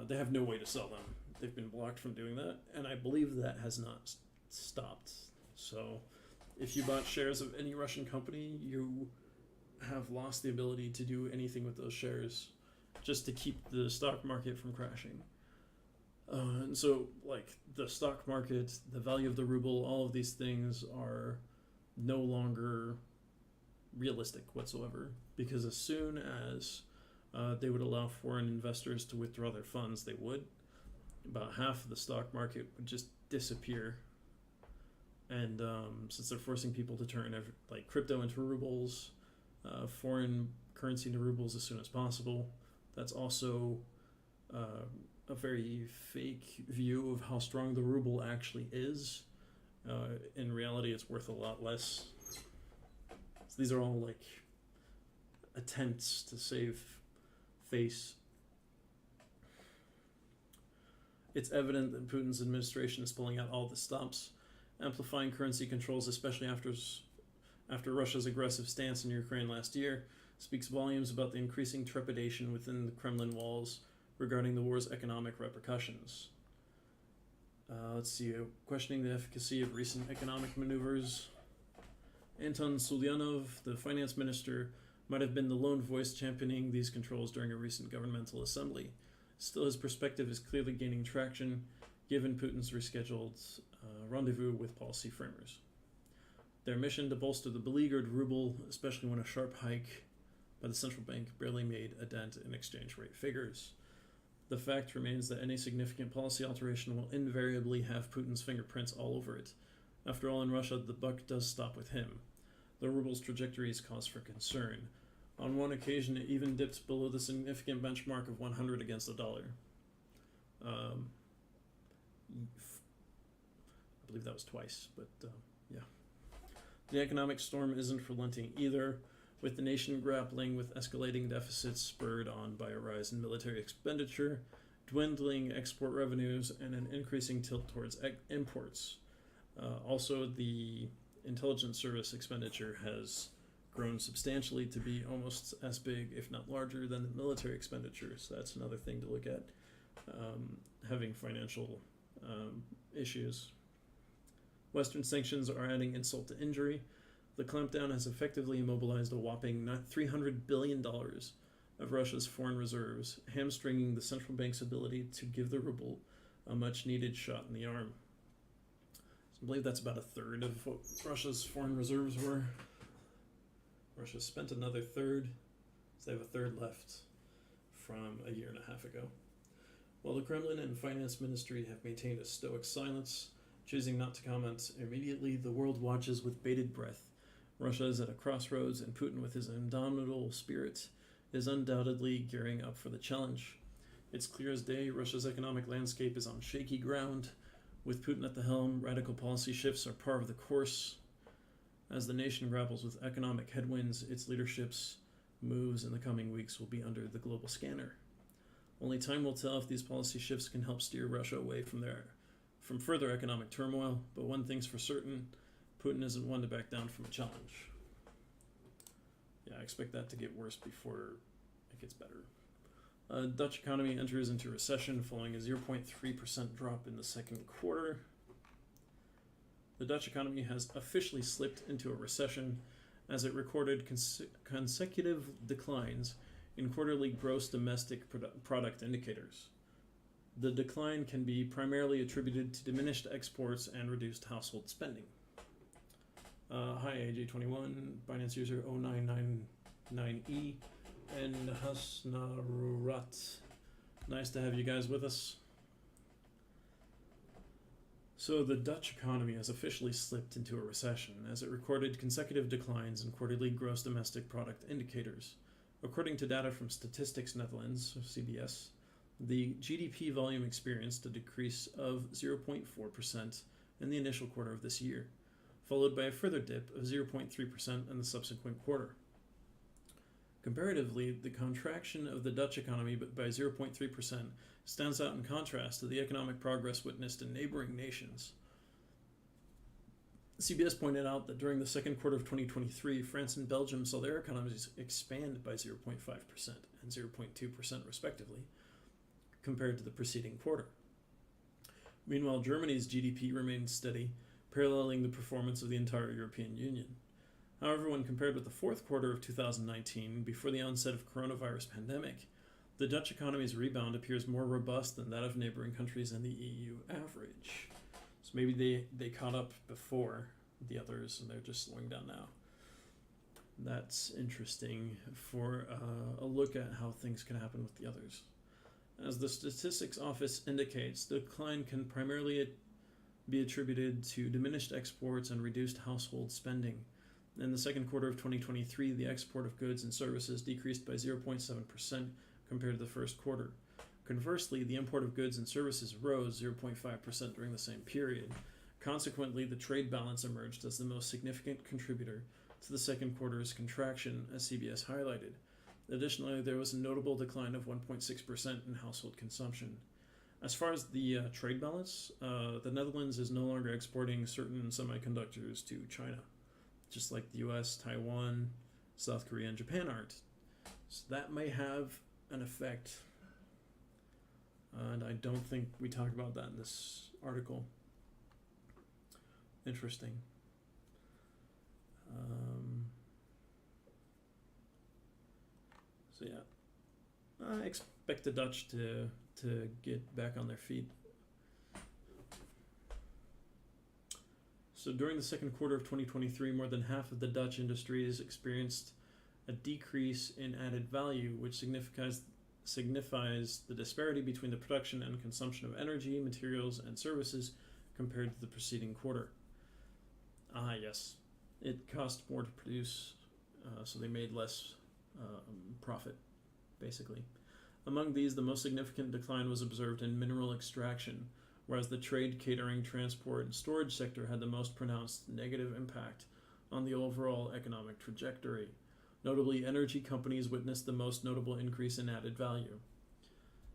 They have no way to sell them. They've been blocked from doing that, and I believe that has not stopped. So if you bought shares of any Russian company, you have lost the ability to do anything with those shares just to keep the stock market from crashing. And so, like, the stock market, the value of the ruble, all of these things are no longer realistic whatsoever, because as soon as they would allow foreign investors to withdraw their funds, they would. About half of the stock market would just disappear. And since they're forcing people to turn crypto into rubles, foreign currency into rubles as soon as possible, that's also a very fake view of how strong the ruble actually is. In reality, it's worth a lot less. So these are all attempts to save face. It's evident that Putin's administration is pulling out all the stops, amplifying currency controls, especially after Russia's aggressive stance in Ukraine last year, speaks volumes about the increasing trepidation within the Kremlin walls regarding the war's economic repercussions. Let's see, questioning the efficacy of recent economic maneuvers. Anton Sulyanov, the finance minister, might have been the lone voice championing these controls during a recent governmental assembly. Still, his perspective is clearly gaining traction, given Putin's rescheduled rendezvous with policy framers. Their mission to bolster the beleaguered ruble, especially when a sharp hike by the central bank barely made a dent in exchange rate figures. the fact remains that any significant policy alteration will invariably have Putin's fingerprints all over it. After all, in Russia, the buck does stop with him. The ruble's trajectory is cause for concern. On one occasion, it even dipped below the significant benchmark of 100 against the dollar. I believe that was twice, but yeah. The economic storm isn't relenting either, with the nation grappling with escalating deficits spurred on by a rise in military expenditure, dwindling export revenues, and an increasing tilt towards imports. Also, the intelligence service expenditure has grown substantially to be almost as big, if not larger, than the military expenditures. So that's another thing to look at, having financial issues. Western sanctions are adding insult to injury. The clampdown has effectively immobilized a whopping $300 billion of Russia's foreign reserves, hamstringing the central bank's ability to give the ruble a much-needed shot in the arm. So I believe that's about a third of what Russia's foreign reserves were. Russia spent another third, so they have a third left from a year and a half ago. While the Kremlin and Finance Ministry have maintained a stoic silence, choosing not to comment immediately, the world watches with bated breath. Russia is at a crossroads, and Putin, with his indomitable spirit, is undoubtedly gearing up for the challenge. It's clear as day Russia's economic landscape is on shaky ground. With Putin at the helm, radical policy shifts are par of the course. As the nation grapples with economic headwinds, its leadership's moves in the coming weeks will be under the global scanner. Only time will tell if these policy shifts can help steer Russia away from further economic turmoil, but one thing's for certain, Putin isn't one to back down from a challenge. Yeah, I expect that to get worse before it gets better. Dutch economy enters into recession following a 0.3% drop in the second quarter. The Dutch economy has officially slipped into a recession as it recorded consecutive declines in quarterly gross domestic product indicators. The decline can be primarily attributed to diminished exports and reduced household spending. Hi, AJ21, Binance user 0999E, and Hasnarurat. Nice to have you guys with us. So the Dutch economy has officially slipped into a recession as it recorded consecutive declines in quarterly gross domestic product indicators. According to data from Statistics Netherlands, CBS, the GDP volume experienced a decrease of 0.4% in the initial quarter of this year, followed by a further dip of 0.3% in the subsequent quarter. Comparatively, the contraction of the Dutch economy by 0.3% stands out in contrast to the economic progress witnessed in neighboring nations. CBS pointed out that during the second quarter of 2023, France and Belgium saw their economies expand by 0.5% and 0.2% respectively, compared to the preceding quarter. Meanwhile, Germany's GDP remained steady, paralleling the performance of the entire European Union. However, when compared with the fourth quarter of 2019, before the onset of coronavirus pandemic, the Dutch economy's rebound appears more robust than that of neighboring countries and the EU average. So maybe they caught up before the others and they're just slowing down now. That's interesting for a look at how things can happen with the others. As the Statistics Office indicates, the decline can primarily be attributed to diminished exports and reduced household spending. In the second quarter of 2023, the export of goods and services decreased by 0.7% compared to the first quarter. Conversely, the import of goods and services rose 0.5% during the same period. Consequently, the trade balance emerged as the most significant contributor to the second quarter's contraction, as CBS highlighted. Additionally, there was a notable decline of 1.6% in household consumption. As far as the trade balance, the Netherlands is no longer exporting certain semiconductors to China, just like the US, Taiwan, South Korea, and Japan aren't. So that may have an effect, and I don't think we talk about that in this article. Interesting. So yeah, I expect the Dutch to get back on their feet. So during the second quarter of 2023, more than half of the Dutch industries experienced a decrease in added value, which signifies signifies the disparity between the production and consumption of energy, materials, and services compared to the preceding quarter. Yes. It cost more to produce, so they made less profit, basically. Among these, the most significant decline was observed in mineral extraction, whereas the trade, catering, transport, and storage sector had the most pronounced negative impact on the overall economic trajectory. Notably, energy companies witnessed the most notable increase in added value.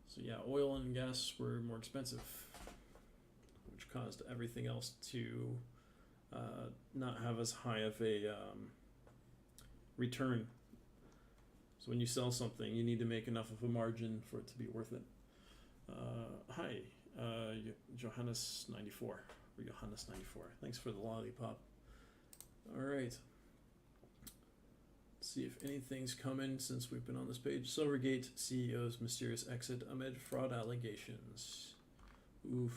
So yeah, oil and gas were more expensive, which caused everything else to not have as high of a return. So when you sell something, you need to make enough of a margin for it to be worth it. Hi, Johannes94, or Johannes94. Thanks for the lollipop. All right. Let's see if anything's come in since we've been on this page. Silvergate CEO's mysterious exit amid fraud allegations. Oof.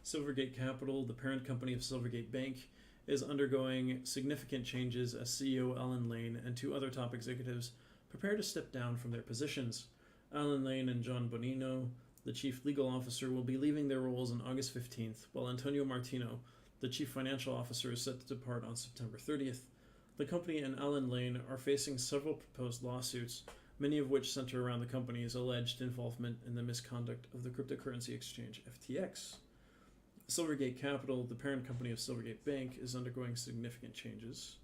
Silvergate Capital, the parent company of Silvergate Bank, is undergoing significant changes as CEO Alan Lane and two other top executives prepare to step down from their positions. Alan Lane and John Bonino, the chief legal officer, will be leaving their roles on August 15th, while Antonio Martino, the chief financial officer, is set to depart on September 30th. The company and Alan Lane are facing several proposed lawsuits, many of which center around the company's alleged involvement in the misconduct of the cryptocurrency exchange FTX. Silvergate Capital, the parent company of Silvergate Bank, is undergoing significant changes.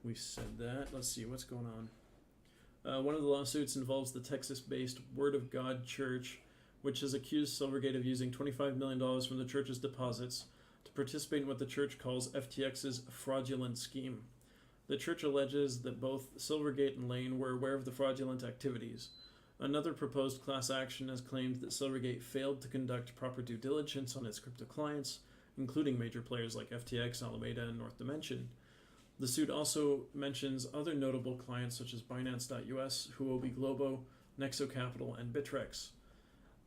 We said that. Let's see what's going on. One of the lawsuits involves the Texas-based Word of God Church, which has accused Silvergate of using $25 million from the church's deposits to participate in what the church calls FTX's fraudulent scheme. The church alleges that both Silvergate and Lane were aware of the fraudulent activities. Another proposed class action has claimed that Silvergate failed to conduct proper due diligence on its crypto clients, including major players like FTX, Alameda, and North Dimension. The suit also mentions other notable clients such as Binance.us, Huobi Globo, Nexo Capital, and Bittrex.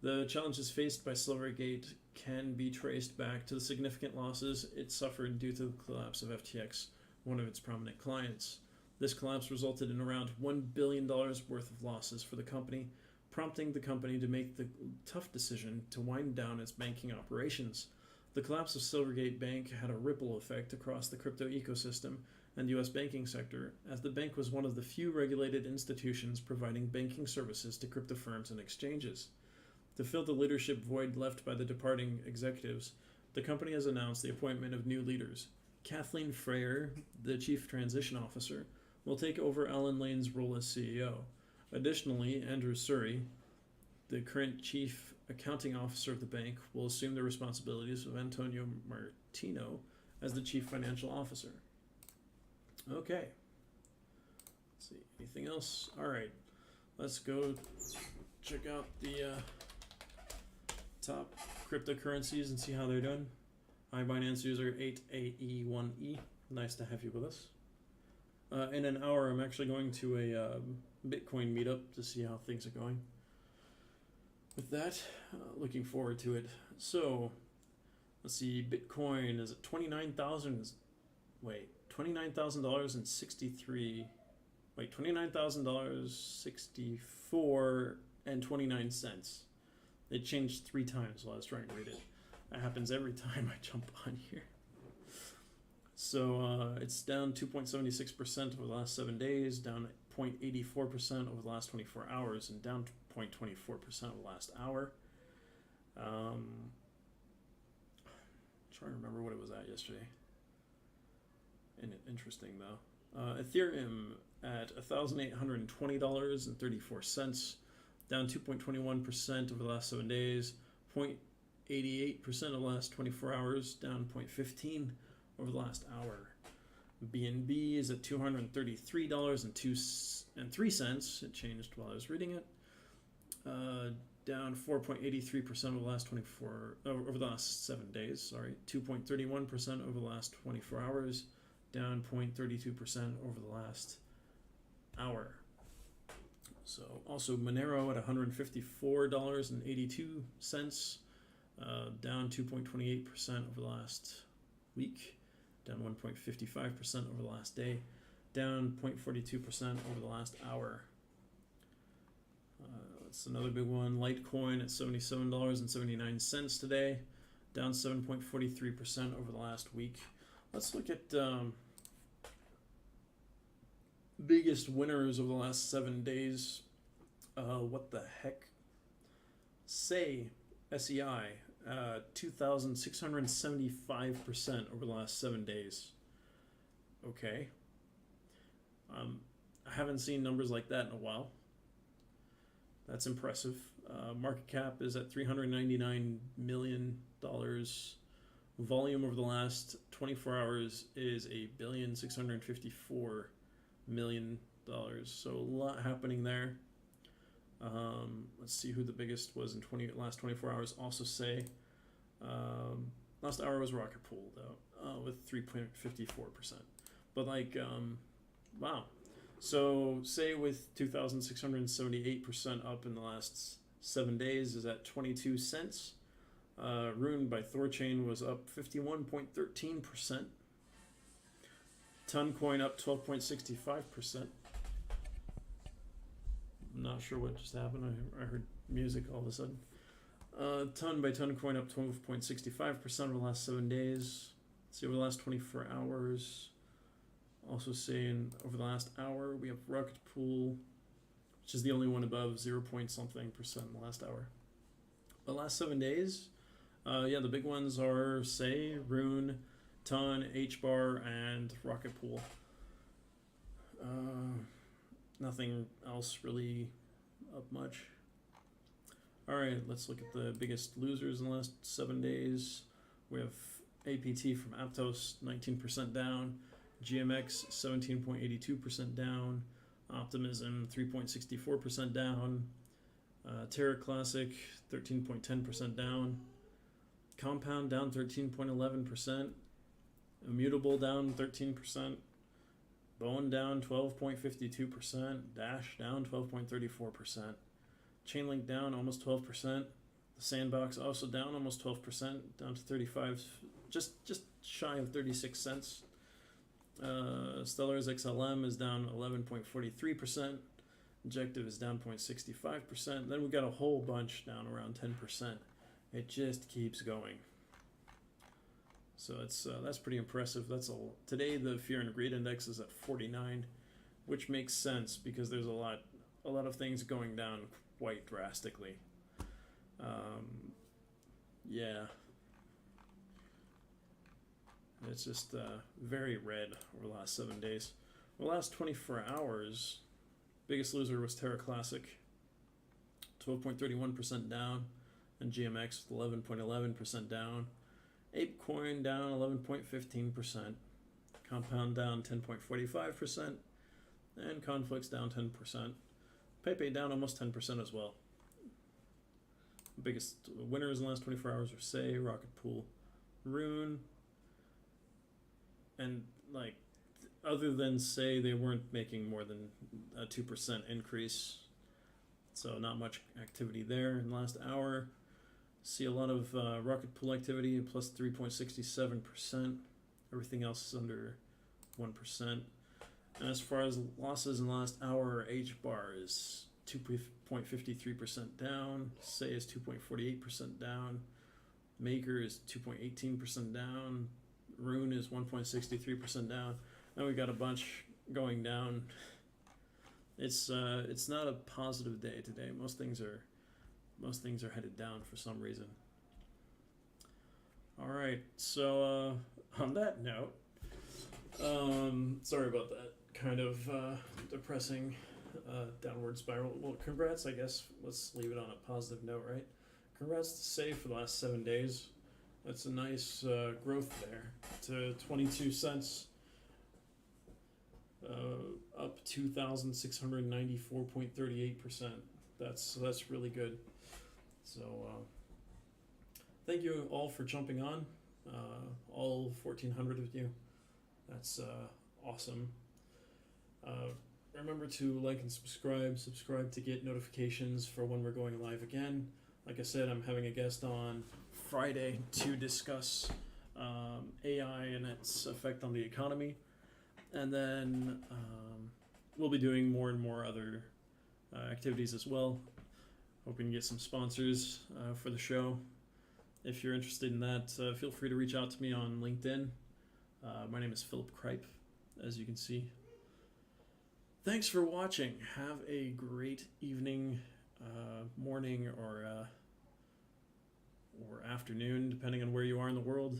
The challenges faced by Silvergate can be traced back to the significant losses it suffered due to the collapse of FTX, one of its prominent clients. This collapse resulted in around $1 billion worth of losses for the company, prompting the company to make the tough decision to wind down its banking operations. The collapse of Silvergate Bank had a ripple effect across the crypto ecosystem and U.S. banking sector, as the bank was one of the few regulated institutions providing banking services to crypto firms and exchanges. To fill the leadership void left by the departing executives, the company has announced the appointment of new leaders. Kathleen Freyer, the Chief Transition Officer, will take over Alan Lane's role as CEO. Additionally, Andrew Surrey, the current Chief Accounting Officer of the bank, will assume the responsibilities of Antonio Martino as the Chief Financial Officer. Okay. Let's see, anything else? All right, let's go check out the top cryptocurrencies and see how they're doing. Hi, Binance user 8AE1E. Nice to have you with us. In an hour, I'm actually going to a Bitcoin meetup to see how things are going. With that, looking forward to it. So, let's see, Bitcoin is at $29,000. Wait, $29,000.63. Wait, $29,000.64.29. It changed 3 times while I was trying to read it. That happens every time I jump on here. So it's down 2.76% over the last 7 days, down 0.84% over the last 24 hours, and down 0.24% over the last hour. Trying to remember what it was at yesterday. Interesting though. Ethereum at $1,820.34, down 2.21% over the last 7 days, 0.88% over the last 24 hours, down 0.15% over the last hour. BNB is at $233.03. It changed while I was reading it. Down 4.83% over the last over the last 7 days. Sorry, 2.31% over the last 24 hours. Down 0.32% over the last hour. So also Monero at $154.82, down 2.28% over the last week, down 1.55% over the last day, down 0.42% over the last hour. Let's That's another big one. Litecoin at $77.79 today, down 7.43% over the last week. Let's look at biggest winners over the last 7 days. What the heck? SEI, 2,675% over the last 7 days. Okay. I haven't seen numbers like that in a while. That's impressive. Market cap is at $399 million. Volume over the last 24 hours is $1,654,000,000. So a lot happening there. Let's see who the biggest was in last 24 hours. Also say last hour was Rocket Pool though, with 3.54%. But like, wow. So say with 2,678% up in the last 7 days is at 22 cents. Rune by Thorchain was up 51.13%. Toncoin up 12.65%. I'm not sure what just happened. I heard music all of a sudden. Ton by Toncoin up 12.65% over the last 7 days. Let's see over the last 24 hours. Also saying over the last hour we have Rocket Pool, which is the only one above 0 point something percent in the last hour. The last 7 days, yeah, the big ones are Say, Rune, Ton, HBAR, and Rocket Pool. Nothing else really up much. All right, let's look at the biggest losers in the last 7 days. We have APT from Aptos, 19% down. GMX, 17.82% down. Optimism, 3.64% down. Terra Classic, 13.10% down. Compound down 13.11%. Immutable down 13%. Bone down 12.52%. Dash down 12.34%. Chainlink down almost 12%. The Sandbox also down almost 12%, down to 35, just shy of 36 cents. Stellar's XLM is down 11.43%. Objective is down 0.65%. Then we got a whole bunch down around 10%. It just keeps going. So that's pretty impressive. Today the Fear and Greed Index is at 49, which makes sense because there's a lot of things going down quite drastically. Yeah. It's just very red over the last 7 days. Over the last 24 hours, biggest loser was Terra Classic, 12.31% down, and GMX with 11.11% down. ApeCoin down 11.15%, Compound down 10.45%, and Conflicts down 10%. Pepe down almost 10% as well. Biggest winners in the last 24 hours are Say, Rocket Pool, Rune, and like other than Say, they weren't making more than a 2% increase, so not much activity there in the last hour. See a lot of Rocket Pool activity, plus 3.67%. Everything else is under 1%. And as far as losses in the last hour, HBAR is 2.53% down. Say is 2.48% down. Maker is 2.18% down. Rune is 1.63% down. And we got a bunch going down. It's not a positive day today. Most things are headed down for some reason. All right, so on that note, sorry about that kind of depressing downward spiral. Well, congrats, I guess. Let's leave it on a positive note, right? Congrats to Say for the last 7 days. That's a nice growth there to 22 cents, up 2,694.38%. That's really good. So thank you all for jumping on, all 1,400 of you. That's awesome. Remember to like and subscribe to get notifications for when we're going live again. Like I said, I'm having a guest on Friday to discuss AI and its effect on the economy. And then we'll be doing more and more other activities as well. hoping to get some sponsors for the show. If you're interested in that, feel free to reach out to me on LinkedIn. My name is Philip Kripe, as you can see. Thanks for watching. Have a great evening, morning, or afternoon, depending on where you are in the world.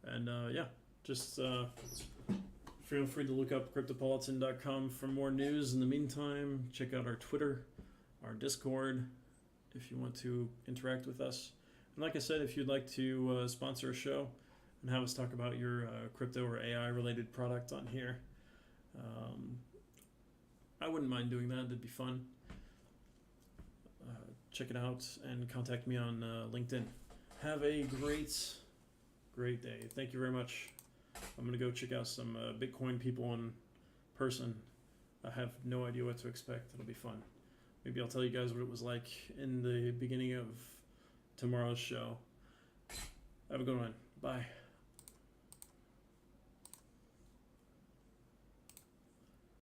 And yeah, just feel free to look up Cryptopolitan.com for more news. In the meantime, check out our Twitter, our Discord, if you want to interact with us. And like I said, if you'd like to sponsor a show and have us talk about your crypto or AI related product on here, I wouldn't mind doing that. That'd be fun. Check it out and contact me on LinkedIn. Have a great day. Thank you very much. I'm going to go check out some Bitcoin people in person. I have no idea what to expect. It'll be fun. Maybe I'll tell you guys what it was like in the beginning of tomorrow's show. Have a good one. Bye.